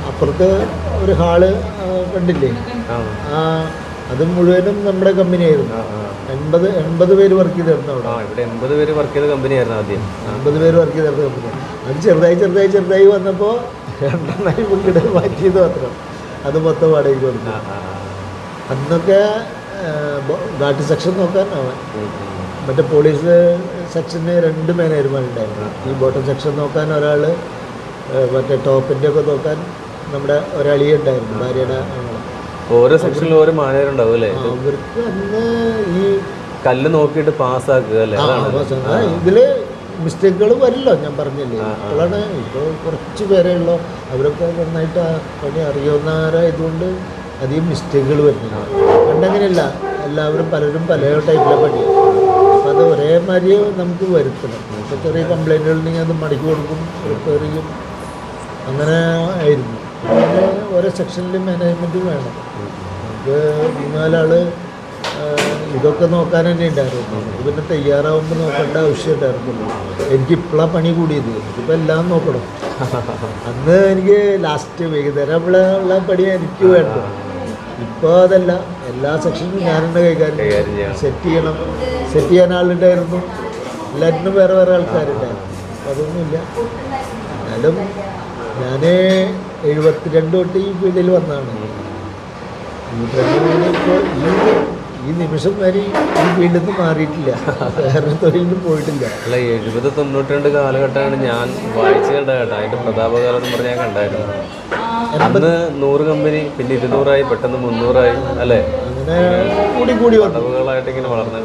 അപ്പുറത്ത് ഒരു ഹാള് കണ്ടില്ലേ, അത് മുഴുവനും നമ്മുടെ കമ്പനിയായിരുന്നു. 80 പേര് വർക്ക് ചെയ്തിരുന്നു അവിടെ. ഇവിടെ 80 പേര് വർക്ക് ചെയ്ത കമ്പനിയായിരുന്നു ആദ്യം. 80 പേര് വർക്ക് ചെയ്തിരുന്ന കമ്പനി. അത് ചെറുതായി വന്നപ്പോൾ 2 പുള്ളിയുടെ മാറ്റിയത് മാത്രം. അത് മൊത്തം വാടകയ്ക്ക് കൊടുത്തു. അന്നൊക്കെ ഘാട്ടി സെക്ഷൻ നോക്കാൻ മറ്റേ പോലീസ് സെക്ഷന് 2 മാനേജർമാരുണ്ടായിരുന്നു. ഈ ബോട്ടം സെക്ഷൻ നോക്കാൻ ഒരാൾ, മറ്റേ ടോപ്പിൻ്റെ ഒക്കെ നോക്കാൻ നമ്മുടെ ഒരളിയുണ്ടായിരുന്നു, ഭാര്യയുടെ ആള്. ഓരോ സെക്ഷനിലും ഓരോ മാനേജർ ഉണ്ടാവും അല്ലേ? അവർക്ക് അന്ന് ഈ കല്ല് നോക്കിയിട്ട് പാസ്സാക്കുക അല്ലേ? ഇതില് മിസ്റ്റേക്കുകൾ വരില്ലോ, ഞാൻ പറഞ്ഞില്ലേ. ഇപ്പോഴാണ്, ഇപ്പോൾ കുറച്ച് പേരേ ഉള്ളൂ, അവരൊക്കെ നന്നായിട്ട് ആ പണി അറിയാവുന്നവരായതുകൊണ്ട് അധികം മിസ്റ്റേക്കുകൾ വരുന്നില്ല. പണ്ടങ്ങനെയല്ല, എല്ലാവരും പലരും പല ടൈപ്പിലെ പണിയാണ്. അപ്പം അത് ഒരേമാതിരി നമുക്ക് വരുത്തണം. ഇപ്പോൾ ചെറിയ കംപ്ലൈൻറ്റുകളുണ്ടെങ്കിൽ അത് മടക്കി കൊടുക്കും, റിപ്പയർ ചെയ്യും, അങ്ങനെ ആയിരുന്നു. അങ്ങനെ ഓരോ സെക്ഷനിലും മാനേജ്മെൻറ്റ് വേണം. നമുക്ക് 3-4 ആൾ ഇതൊക്കെ നോക്കാൻ തന്നെ ഉണ്ടായിരുന്നു. നമുക്ക് പിന്നെ തയ്യാറാവുമ്പോൾ നോക്കേണ്ട ആവശ്യം ഉണ്ടായിരുന്നുള്ളൂ. എനിക്കിപ്പോഴാണ് പണി കൂടിയത്, ഇതിപ്പോൾ എല്ലാം നോക്കണം. അന്ന് എനിക്ക് ലാസ്റ്റ് വൈകുന്നേരം ഉള്ള പണി എനിക്ക് വേണ്ട. ഇപ്പോൾ അതല്ല, എല്ലാ സെക്ഷനും ഞാനെന്നെ കൈകാര്യം സെറ്റ് ചെയ്യണം. സെറ്റ് ചെയ്യാൻ ആളുണ്ടായിരുന്നു, എല്ലാറ്റിനും വേറെ വേറെ ആൾക്കാരുണ്ടായിരുന്നു. അപ്പം അതൊന്നുമില്ല. എന്നാലും ഞാൻ 72 തൊട്ട് ഈ ഫീൽഡിൽ വന്നതാണ്. ഇപ്പോൾ ഈ നിമിഷം വരെ ഈ ഫീൽഡിൽ നിന്ന് മാറിയിട്ടില്ല, വേറെ തൊഴിലിനും പോയിട്ടില്ല. അല്ല, 70-92 കാലഘട്ടമാണ് ഞാൻ വായിച്ചു കണ്ട കേട്ടോ. അതിൻ്റെ പ്രതാപകാലം എന്ന് പറഞ്ഞാൽ കണ്ടായിരുന്നു. അന്ന് 100 കമ്പനി, പിന്നെ 200 പെട്ടെന്ന് 300 അല്ലേ? അങ്ങനെ കൂടി പടവുകളായിട്ട് ഇങ്ങനെ വളർന്നു.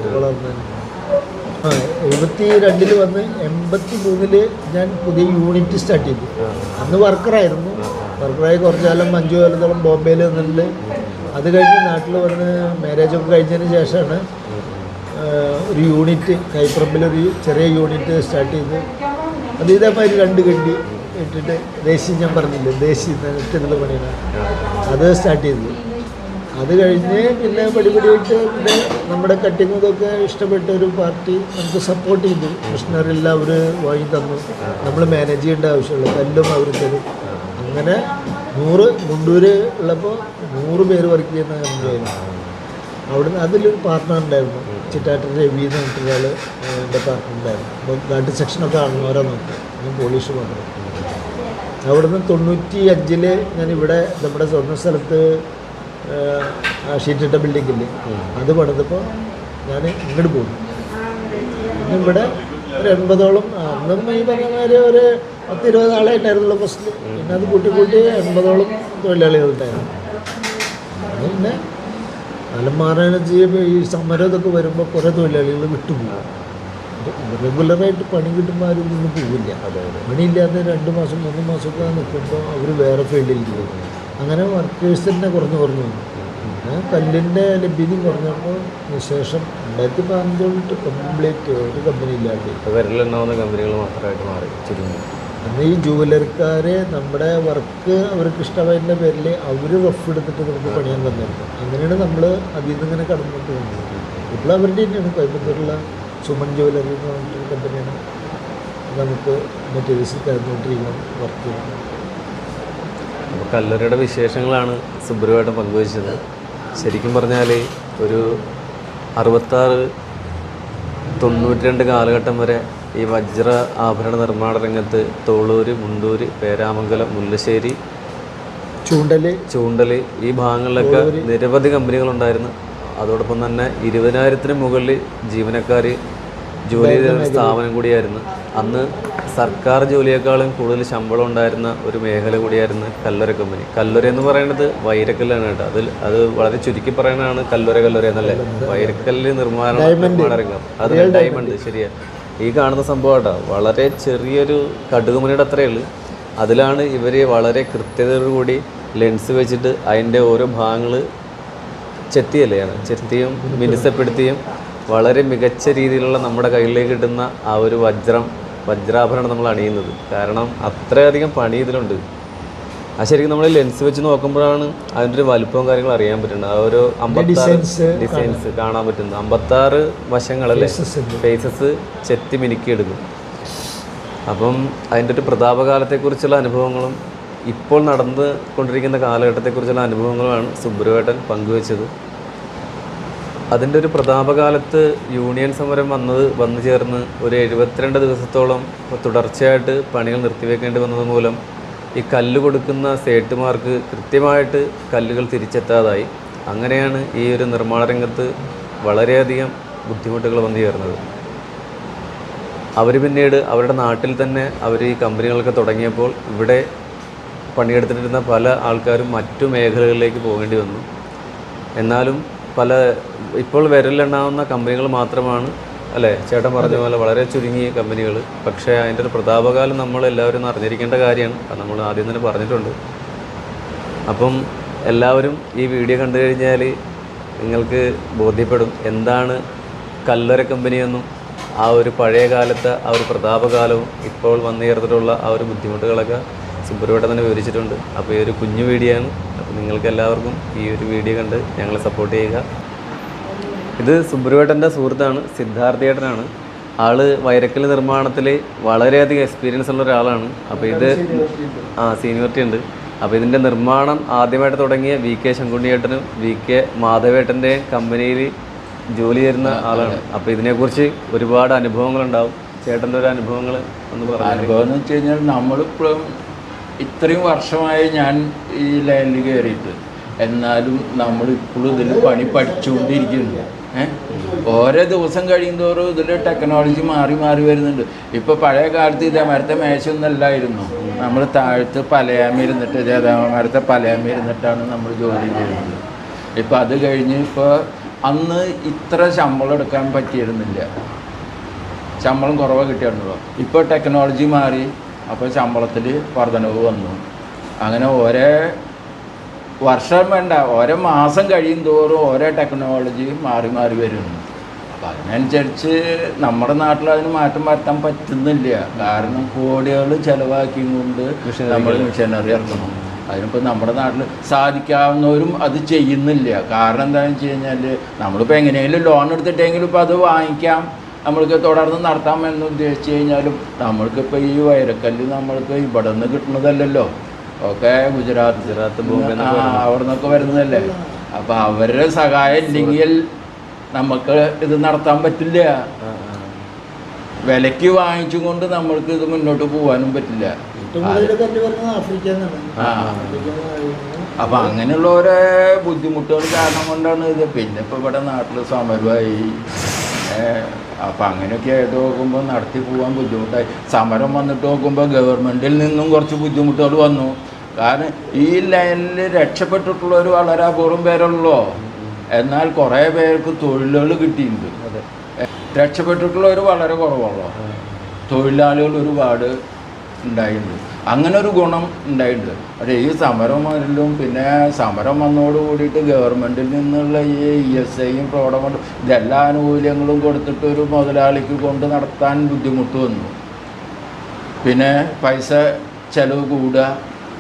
72 വന്ന് 83 ഞാൻ പുതിയ യൂണിറ്റ് സ്റ്റാർട്ട് ചെയ്തു. അന്ന് വർക്കറായിരുന്നു. വർക്കറായി കുറച്ച് കാലം 5 കൊല്ലത്തോളം ബോംബെയിൽ നിന്നിട്ടുണ്ട്. അത് കഴിഞ്ഞ് നാട്ടിൽ വന്ന് മാരേജൊക്കെ കഴിഞ്ഞതിന് ശേഷമാണ് ഒരു യൂണിറ്റ് കൈപ്പറമ്പിലൊരു ചെറിയ യൂണിറ്റ് സ്റ്റാർട്ട് ചെയ്ത്. അത് ഇതേമാതിരി 2 കണ്ടി ഇട്ടിട്ട് ദേശി, ഞാൻ പറഞ്ഞില്ലേ ദേശി നെറ്റിലുള്ള പണിയാണ്, അത് സ്റ്റാർട്ട് ചെയ്തു. അത് കഴിഞ്ഞ് പിന്നെ പടിപടിയായിട്ട് പിന്നെ നമ്മുടെ കട്ടിങ് ഇതൊക്കെ ഇഷ്ടപ്പെട്ട ഒരു പാർട്ടി നമുക്ക് സപ്പോർട്ട് ചെയ്തു. മിഷനറിയെല്ലാം അവർ വാങ്ങി തന്നു. നമ്മൾ മാനേജ് ചെയ്യേണ്ട ആവശ്യമുള്ളൂ, കല്ലും അവർ തരും. അങ്ങനെ 100 മുണ്ടൂര് ഉള്ളപ്പോൾ 100 പേര് വർക്ക് ചെയ്യുന്ന കമ്പനിയായിരുന്നു. അവിടുന്ന് അതിലൊരു പാർട്ട്ണർ ഉണ്ടായിരുന്നു, ചിറ്റാട്ടൻ രവി എന്ന് പറഞ്ഞിട്ടൊരാൾ എൻ്റെ പാർട്ട്ണർ ഉണ്ടായിരുന്നു. അപ്പോൾ ഘാട്ടി സെക്ഷനൊക്കെ ആണെന്നോരോ നോക്കി, ഞാൻ പോളിഷ് മാത്രം. അവിടുന്ന് 95 ഞാനിവിടെ നമ്മുടെ സ്വന്തം സ്ഥലത്ത് ഷീറ്റിട്ട ബിൽഡിങ്ങില്ലേ, അത് പണിതപ്പോൾ ഞാൻ ഇങ്ങോട്ട് പോകും. ഇവിടെ ഒരു 80ഓളം, അന്നും ഈ പറഞ്ഞ മാതിരി ഒരു 10-20 ആളായിട്ടായിരുന്നല്ലോ ഫസ്റ്റിൽ. പിന്നെ അത് കൂട്ടി 80ഓളം തൊഴിലാളികളുണ്ടായിരുന്നു. പിന്നെ കാലം മാറാനും ചെയ്യുമ്പോൾ ഈ സമരം ഇതൊക്കെ വരുമ്പോൾ കുറേ തൊഴിലാളികൾ വിട്ടുപോകും. റെഗുലറായിട്ട് പണി കിട്ടുമ്പോൾ ആരും ഒന്നും പോവില്ല. പണിയില്ലാതെ 2 മാസം 3 മാസമൊക്കെ നിൽക്കുമ്പോൾ അവർ വേറെ ഫീൽഡിലേക്ക് പോകും. അങ്ങനെ വർക്കേഴ്സ് തന്നെ കുറഞ്ഞു വന്നു. പിന്നെ കല്ലിൻ്റെ ലഭ്യതയും കുറഞ്ഞപ്പോൾ ശേഷം 2015 കംപ്ലീറ്റ് ഒരു കമ്പനി ഇല്ലാണ്ട് വിരലുണ്ടാവുന്ന കമ്പനികൾ മാത്രമായിട്ട് മാറി ചുരുങ്ങി. അന്ന് ഈ ജൂവലറിക്കാരെ നമ്മുടെ വർക്ക് അവർക്ക് ഇഷ്ടമായതിൻ്റെ പേരിൽ അവർ റഫ് എടുത്തിട്ട് നമുക്ക് പണിയാൻ തന്നിരുന്നു. അങ്ങനെയാണ് നമ്മൾ അതിൽ നിന്ന് ഇങ്ങനെ കടന്നിട്ട് വന്നത്. ഇപ്പോൾ അവരുടെ തന്നെയാണ് കോയമ്പത്തൂരുള്ള സുമൻ ജുവലറി എന്ന് പറഞ്ഞിട്ടൊരു കമ്പനിയാണ് നമുക്ക് മെറ്റീരിയൽസ് തരുന്നോണ്ടിരിക്കുന്നത്, വർക്ക് ചെയ്യുന്നത്. അപ്പോൾ കല്ലറയുടെ വിശേഷങ്ങളാണ് സുബ്രുവായിട്ട് പങ്കുവച്ചത്. ശരിക്കും പറഞ്ഞാൽ ഒരു 66-92 കാലഘട്ടം വരെ ഈ വജ്ര ആഭരണ നിർമ്മാണ രംഗത്ത് തോളൂര്, മുണ്ടൂര്, പേരാമംഗലം, മുല്ലശ്ശേരി, ചൂണ്ടൽ ഈ ഭാഗങ്ങളിലൊക്കെ നിരവധി കമ്പനികളുണ്ടായിരുന്നു. അതോടൊപ്പം തന്നെ 20,000-ന് മുകളിൽ ജീവനക്കാർ ജോലി ചെയ്ത സ്ഥാപനം കൂടിയായിരുന്നു. അന്ന് സർക്കാർ ജോലിയേക്കാളും കൂടുതൽ ശമ്പളം ഉണ്ടായിരുന്ന ഒരു മേഖല കൂടിയായിരുന്നു കല്ലറ കമ്പനി. കല്ലറ എന്ന് പറയുന്നത് വൈരക്കല്ലാണ് കേട്ടോ. അത് വളരെ ചുരുക്കി പറയുന്നതാണ് കല്ലറ എന്നല്ലേ. വൈരക്കല്ല് നിർമ്മാണ രംഗം, അത് ഡയമണ്ട്. ശരിയാ, ഈ കാണുന്ന സംഭവം കേട്ടോ വളരെ ചെറിയൊരു കടുകുമണിയുടെ അത്രയേ ഉള്ളൂ. അതിലാണ് ഇവർ വളരെ കൃത്യതയോടുകൂടി ലെൻസ് വെച്ചിട്ട് അതിൻ്റെ ഓരോ ഭാഗങ്ങൾ ചെത്തിയല്ലയാണ്, ചെത്തിയും മിനുസപ്പെടുത്തിയും വളരെ മികച്ച രീതിയിലുള്ള നമ്മുടെ കയ്യിലേക്ക് കിട്ടുന്ന ആ ഒരു വജ്രാഭരണം നമ്മൾ അണിയുന്നത്. കാരണം അത്രയധികം പണി ഇതിലുണ്ട്. ആ ശരിക്കും നമ്മൾ ലെൻസ് വെച്ച് നോക്കുമ്പോഴാണ് അതിൻ്റെ ഒരു വലുപ്പവും കാര്യങ്ങളും അറിയാൻ പറ്റുന്നത്. ആ ഒരു 56 ഡിസൈൻസ് കാണാൻ പറ്റുന്നത്. 56 വശങ്ങളല്ലേ, ഫേസസ് ചെത്തി മിനുക്കിയെടുക്കും. അപ്പം അതിൻ്റെ ഒരു പ്രതാപകാലത്തെക്കുറിച്ചുള്ള അനുഭവങ്ങളും ഇപ്പോൾ നടന്നു കൊണ്ടിരിക്കുന്ന കാലഘട്ടത്തെക്കുറിച്ചുള്ള അനുഭവങ്ങളുമാണ് സുബ്രുവേട്ടൻ പങ്കുവെച്ചത്. അതിൻ്റെ ഒരു പ്രതാപകാലത്ത് യൂണിയൻ സമരം വന്നു ചേർന്ന് ഒരു 72 ദിവസത്തോളം തുടർച്ചയായിട്ട് പണികൾ നിർത്തിവെക്കേണ്ടി വന്നത് മൂലം ഈ കല്ല് കൊടുക്കുന്ന സേട്ടുമാർക്ക് കൃത്യമായിട്ട് കല്ലുകൾ തിരിച്ചെത്താതായി. അങ്ങനെയാണ് ഈ ഒരു നിർമ്മാണ രംഗത്ത് വളരെയധികം ബുദ്ധിമുട്ടുകൾ വന്നു ചേർന്നത്. അവർ പിന്നീട് അവരുടെ നാട്ടിൽ തന്നെ അവർ ഈ കമ്പനികളൊക്കെ തുടങ്ങിയപ്പോൾ ഇവിടെ പണിയെടുത്തിട്ടിരുന്ന പല ആൾക്കാരും മറ്റു മേഖലകളിലേക്ക് പോകേണ്ടി വന്നു. എന്നാലും ഇപ്പോൾ വിരലിലെണ്ണാവുന്ന കമ്പനികൾ മാത്രമാണ്, അല്ലേ ചേട്ടൻ പറഞ്ഞ പോലെ വളരെ ചുരുങ്ങിയ കമ്പനികൾ. പക്ഷേ അതിൻ്റെ ഒരു പ്രതാപകാലം നമ്മളെല്ലാവരും അറിഞ്ഞിരിക്കേണ്ട കാര്യമാണ്. അത് നമ്മൾ ആദ്യം തന്നെ പറഞ്ഞിട്ടുണ്ട്. അപ്പം എല്ലാവരും ഈ വീഡിയോ കണ്ടു കഴിഞ്ഞാൽ നിങ്ങൾക്ക് ബോധ്യപ്പെടും എന്താണ് കല്ലറ കമ്പനിയെന്നും ആ ഒരു പഴയ കാലത്തെ ആ ഒരു പ്രതാപകാലവും ഇപ്പോൾ വന്നു ചേർത്തിട്ടുള്ള ആ ഒരു ബുദ്ധിമുട്ടുകളൊക്കെ സുബ്രുവേട്ടൻ തന്നെ വിവരിച്ചിട്ടുണ്ട്. അപ്പോൾ ഈ ഒരു കുഞ്ഞു വീഡിയോ ആണ്. അപ്പോൾ നിങ്ങൾക്ക് എല്ലാവർക്കും ഈ ഒരു വീഡിയോ കണ്ട് ഞങ്ങളെ സപ്പോർട്ട് ചെയ്യുക. ഇത് സുബ്രുവേട്ടൻ്റെ സുഹൃത്താണ്, സിദ്ധാർത്ഥേട്ടനാണ്. ആള് വൈരക്കൽ നിർമ്മാണത്തിൽ വളരെയധികം എക്സ്പീരിയൻസ് ഉള്ള ഒരാളാണ്. അപ്പോൾ ഇത് സീനിയോറിറ്റി ഉണ്ട്. അപ്പോൾ ഇതിൻ്റെ നിർമ്മാണം ആദ്യമായിട്ട് തുടങ്ങിയ VK ശങ്കുണ്ണിയേട്ടനും VK മാധവേട്ടൻ്റെയും കമ്പനിയിൽ ജോലി ചെയ്യുന്ന ആളാണ്. അപ്പോൾ ഇതിനെക്കുറിച്ച് ഒരുപാട് അനുഭവങ്ങളുണ്ടാവും. ചേട്ടൻ്റെ ഒരു അനുഭവങ്ങൾ ഒന്ന് പറയാം. അനുഭവം എന്ന് വെച്ച് കഴിഞ്ഞാൽ നമ്മളിപ്പോഴും ഇത്രയും വർഷമായി ഞാൻ ഈ ലൈനിൽ കയറിയിട്ട്, എന്നാലും നമ്മളിപ്പോഴും ഇതിൽ പണി പഠിച്ചുകൊണ്ടിരിക്കുന്നു. ഓരോ ദിവസം കഴിയുന്തോറും ഇതിൽ ടെക്നോളജി മാറി വരുന്നുണ്ട്. ഇപ്പോൾ പഴയ കാലത്ത് ഇതേമാരത്തെ മേശയൊന്നല്ലായിരുന്നു. നമ്മൾ താഴത്ത് പലയാമിരുന്നിട്ട് ഇതേമാരത്തെ പലയാമിരുന്നിട്ടാണ് നമ്മൾ ജോലി ചെയ്യുന്നത്. ഇപ്പോൾ അത് കഴിഞ്ഞ് ഇപ്പോൾ അന്ന് ഇത്ര ശമ്പളം എടുക്കാൻ പറ്റിയിരുന്നില്ല, ശമ്പളം കുറവ് കിട്ടിയിരുന്നുള്ളൂ. ഇപ്പോൾ ടെക്നോളജി മാറി, അപ്പോൾ ശമ്പളത്തിൽ വർധനവ് വന്നു. അങ്ങനെ ഓരോ വർഷം വേണ്ട, ഓരോ മാസം കഴിയും തോറും ഓരോ ടെക്നോളജി മാറി വരുന്നു. അപ്പം അതിനനുസരിച്ച് നമ്മുടെ നാട്ടിൽ അതിന് മാറ്റം വരുത്താൻ പറ്റുന്നില്ല. കാരണം കോടികൾ ചിലവാക്കിയും കൊണ്ട് നമ്മൾ മിഷനറി ഇറക്കണം. അതിനിപ്പോൾ നമ്മുടെ നാട്ടിൽ സാധിക്കാവുന്നവരും അത് ചെയ്യുന്നില്ല. കാരണം എന്താണെന്ന് വെച്ച് കഴിഞ്ഞാൽ നമ്മളിപ്പോൾ എങ്ങനെയെങ്കിലും ലോൺ എടുത്തിട്ടെങ്കിലും ഇപ്പോൾ അത് വാങ്ങിക്കാം, നമ്മൾക്ക് തുടർന്ന് നടത്താമെന്ന് ഉദ്ദേശിച്ച് കഴിഞ്ഞാലും നമ്മൾക്കിപ്പോൾ ഈ വൈരക്കല്ല് നമ്മൾക്ക് ഇവിടെ നിന്ന് കിട്ടുന്നതല്ലല്ലോ, ഒക്കെ ഗുജറാത്ത് അവിടെ നിന്നൊക്കെ വരുന്നതല്ലേ. അപ്പം അവരുടെ സഹായം ഇല്ലെങ്കിൽ നമുക്ക് ഇത് നടത്താൻ പറ്റില്ല. വിലയ്ക്ക് വാങ്ങിച്ചും കൊണ്ട് നമ്മൾക്ക് ഇത് മുന്നോട്ട് പോകാനും പറ്റില്ല. അപ്പം അങ്ങനെയുള്ള ഓരോ ബുദ്ധിമുട്ടുകൾ കാരണം കൊണ്ടാണ് ഇത്. പിന്നെ ഇപ്പോൾ ഇവിടെ നാട്ടിൽ സമരമായി, അപ്പം അങ്ങനെയൊക്കെ ആയിട്ട് നോക്കുമ്പോൾ നടത്തി പോകാൻ ബുദ്ധിമുട്ടായി. സമരം വന്നിട്ട് നോക്കുമ്പോൾ ഗവൺമെൻറ്റിൽ നിന്നും കുറച്ച് ബുദ്ധിമുട്ടുകൾ വന്നു. കാരണം ഈ ലൈനിൽ രക്ഷപ്പെട്ടിട്ടുള്ളവർ വളരെ അപൂർവം പേരുള്ളൂ. എന്നാൽ കുറേ പേർക്ക് തൊഴിലുകൾ കിട്ടിയിട്ടുണ്ട്. രക്ഷപ്പെട്ടിട്ടുള്ളവർ വളരെ കുറവുള്ളൂ. തൊഴിലാളികൾ ഒരുപാട് ഉണ്ടായിട്ടുണ്ട്. അങ്ങനെ ഒരു ഗുണം ഉണ്ടായിട്ടുണ്ട്. പക്ഷേ ഈ സമരം വരലും പിന്നെ സമരം വന്നോട് കൂടിയിട്ട് ഗവൺമെൻറ്റിൽ നിന്നുള്ള ഈ ESIയും പ്രോഡക്റ്റും ഇതെല്ലാ ആനുകൂല്യങ്ങളും കൊടുത്തിട്ട് ഒരു മുതലാളിക്ക് കൊണ്ട് നടത്താൻ ബുദ്ധിമുട്ട് വന്നു. പിന്നെ പൈസ ചിലവ് കൂടുക,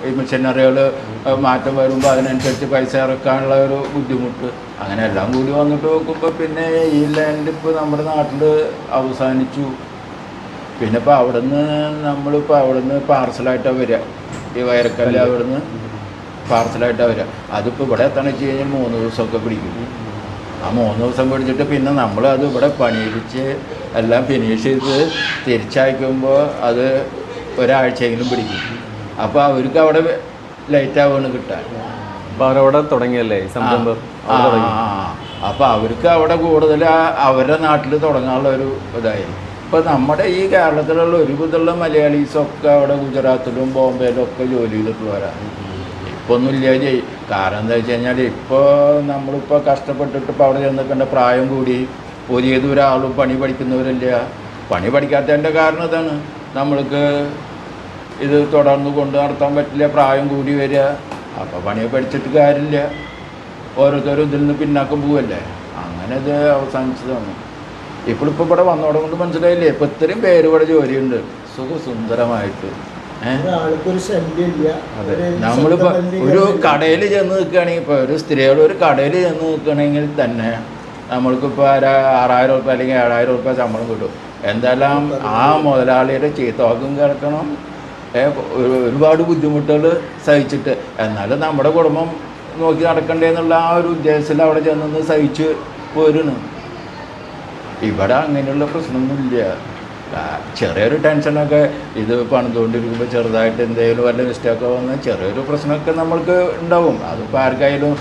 ഈ മെഷീനറികൾ മാറ്റം വരുമ്പോൾ അതിനനുസരിച്ച് പൈസ ഇറക്കാനുള്ള ഒരു ബുദ്ധിമുട്ട്, അങ്ങനെ എല്ലാം കൂടി വന്നിട്ട് നോക്കുമ്പോൾ പിന്നെ ഈ ലാൻഡ് ഇപ്പോൾ നമ്മുടെ നാട്ടിൽ അവസാനിച്ചു. പിന്നെ ഇപ്പോൾ നമ്മളിപ്പോൾ അവിടെ നിന്ന് പാർസലായിട്ടാണ് വരിക. ഈ വൈരക്കല്ല് അവിടെ നിന്ന് പാർസലായിട്ടാണ് വരിക. അതിപ്പോൾ ഇവിടെ എത്താണെന്ന് വെച്ച് കഴിഞ്ഞാൽ 3 ദിവസമൊക്കെ പിടിക്കും. ആ 3 ദിവസം പിടിച്ചിട്ട് പിന്നെ നമ്മളത് ഇവിടെ പണിയിടിച്ച് എല്ലാം ഫിനിഷ് ചെയ്ത് തിരിച്ചയക്കുമ്പോൾ അത് ഒരാഴ്ചയെങ്കിലും പിടിക്കും. അപ്പോൾ അവർക്ക് അവിടെ ലേറ്റാവാണ് കിട്ടാൻ. അപ്പോൾ അവരവിടെ തുടങ്ങിയല്ലേ ഈ സംരംഭം? അപ്പോൾ അവർക്ക് അവിടെ കൂടുതൽ അവരുടെ നാട്ടിൽ തുടങ്ങാനുള്ള ഒരു ഇതായിരുന്നു. ഇപ്പോൾ നമ്മുടെ ഈ കേരളത്തിലുള്ള ഒരുവിധമുള്ള മലയാളീസൊക്കെ അവിടെ ഗുജറാത്തിലും ബോംബെയിലും ഒക്കെ ജോലി ചെയ്തിട്ടുള്ളവരാണ്. ഇപ്പോൾ ഒന്നുമില്ല. കാരണം എന്താ വെച്ച് കഴിഞ്ഞാൽ ഇപ്പോൾ നമ്മളിപ്പോൾ കഷ്ടപ്പെട്ടിട്ട് ഇപ്പോൾ അവിടെ ചെന്നിക്കേണ്ട പ്രായം കൂടി ഒരേതൊരാളും പണി പഠിക്കുന്നവരില്ല. പണി പഠിക്കാത്തതിൻ്റെ കാരണം ഇതാണ്, നമ്മൾക്ക് ഇത് തുടർന്ന് കൊണ്ട് നടത്താൻ പറ്റില്ല, പ്രായം കൂടി വരിക. അപ്പോൾ പണി പഠിച്ചിട്ട് കാര്യമില്ല. ഓരോരുത്തരും ഇതിൽ നിന്ന് പിന്നാക്കം പോവല്ലേ, അങ്ങനെ ഇത് അവസാനിച്ചതാണ്. ഇപ്പോൾ ഇവിടെ വന്നോടെ കൊണ്ട് മനസ്സിലായില്ലേ, ഇപ്പം ഇത്രയും പേര് ഇവിടെ ജോലിയുണ്ട് സുഖസുന്ദരമായിട്ട്. ആൾക്കൊരു ശല്യമില്ല. അതെ, നമ്മളിപ്പോൾ ഒരു കടയിൽ ചെന്ന് നിൽക്കുകയാണെങ്കിൽ, ഇപ്പോൾ ഒരു സ്ത്രീകൾ ഒരു കടയിൽ ചെന്ന് നിൽക്കുകയാണെങ്കിൽ തന്നെ നമ്മൾക്കിപ്പോൾ 6000 ഉറുപ്പ്യ അല്ലെങ്കിൽ 7000 ഉറുപ്പ്യ ശമ്പളം കിട്ടും. എന്തായാലും ആ മുതലാളിയുടെ ചീത്തവാക്കും കേൾക്കണം, ഒരുപാട് ബുദ്ധിമുട്ടുകൾ സഹിച്ചിട്ട്, എന്നാലും നമ്മുടെ കുടുംബം നോക്കി നടക്കണ്ടേ എന്നുള്ള ആ ഒരു ഉദ്ദേശത്തിൽ അവിടെ ചെന്ന് സഹിച്ച് പോരുന്നു. ഇവിടെ അങ്ങനെയുള്ള പ്രശ്നമൊന്നുമില്ല. ചെറിയൊരു ടെൻഷനൊക്കെ ഇത് പണിതുകൊണ്ടിരിക്കുമ്പോൾ ചെറുതായിട്ട് എന്തെങ്കിലും വല്ല മിസ്റ്റേക്കോ വന്ന് ചെറിയൊരു പ്രശ്നമൊക്കെ നമ്മൾക്ക് ഉണ്ടാവും. അതിപ്പോൾ ആർക്കായാലും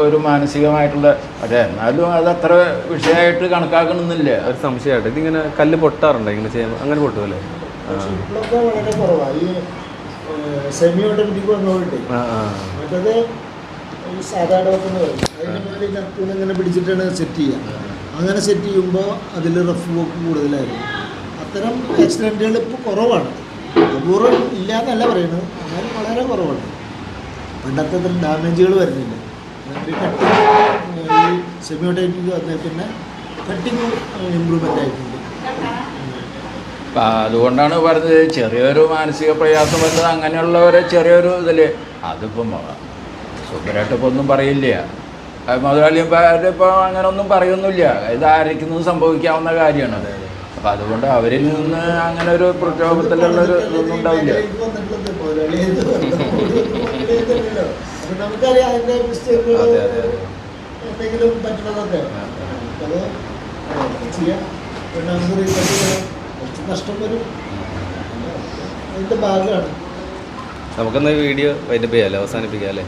ഒരു മാനസികമായിട്ടുള്ള, പക്ഷേ എന്നാലും അതത്ര വിഷയമായിട്ട് കണക്കാക്കണമെന്നില്ല. ഒരു സംശയമായിട്ട് ഇതിങ്ങനെ കല്ല് പൊട്ടാറുണ്ടോ ഇങ്ങനെ ചെയ്യുമ്പോൾ? അങ്ങനെ പൊട്ടുമല്ലേ? ഇപ്പോഴൊക്കെ വളരെ കുറവാണ്. ഈ സെമി ഓട്ടോമാറ്റിക് വന്നോട്ടെ, മറ്റത് ഈ സാധാരണ വെക്കുന്ന പറയും, അതിന് മുന്നിൽ ചത്തൂന്ന് ഇങ്ങനെ പിടിച്ചിട്ടാണ് സെറ്റ് ചെയ്യുക. അങ്ങനെ സെറ്റ് ചെയ്യുമ്പോൾ അതിൽ റഫ് വർക്ക് കൂടുതലായിരുന്നു. അത്തരം ആക്സിഡൻറ്റുകൾ ഇപ്പോൾ കുറവാണ്. അപൂർവം ഇല്ല എന്നല്ല പറയുന്നത്, എന്നാലും വളരെ കുറവാണ്. പണ്ടത്തെ അത്ര ഡാമേജുകൾ വരുന്നില്ല. ഈ കട്ടിങ് ഈ സെമി ഓട്ടോമാറ്റിക് വന്നേ പിന്നെ കട്ടിങ് ഇമ്പ്രൂവ്മെൻ്റ് ആയിട്ടുണ്ട്. അതുകൊണ്ടാണ് പറഞ്ഞത് ചെറിയൊരു മാനസിക പ്രയാസം വരുന്നത് അങ്ങനെയുള്ളവരെ ചെറിയൊരു ഇതിൽ. അതിപ്പം സൂപ്പറായിട്ടിപ്പോൾ ഒന്നും പറയില്ല, മുതലാളിയും ഇപ്പോൾ അങ്ങനെ ഒന്നും പറയൊന്നുമില്ല. ഇത് ആയിരിക്കുന്നത് സംഭവിക്കാവുന്ന കാര്യമാണ്. അപ്പം അതുകൊണ്ട് അവരിൽ നിന്ന് അങ്ങനെ ഒരു പ്രക്ഷോഭത്തിലുള്ളൊരു ഇതൊന്നും ഉണ്ടാവില്ല. നമുക്കറിയാം അതിൻ്റെ മിസ്റ്റേക്കുകൾ എന്തെങ്കിലും പറ്റണതൊക്കെ അത് ചെയ്യാം. പിന്നെ നമുക്ക് റീസെറ്റ് ചെയ്യണം, കുറച്ച് നഷ്ടം വരും, അതിൻ്റെ ഭാഗമാണ്. നമുക്കൊന്ന് വീഡിയോ വൈൻഡപ്പ് ചെയ്യാമല്ലേ, അവസാനിപ്പിക്കാം അല്ലേ?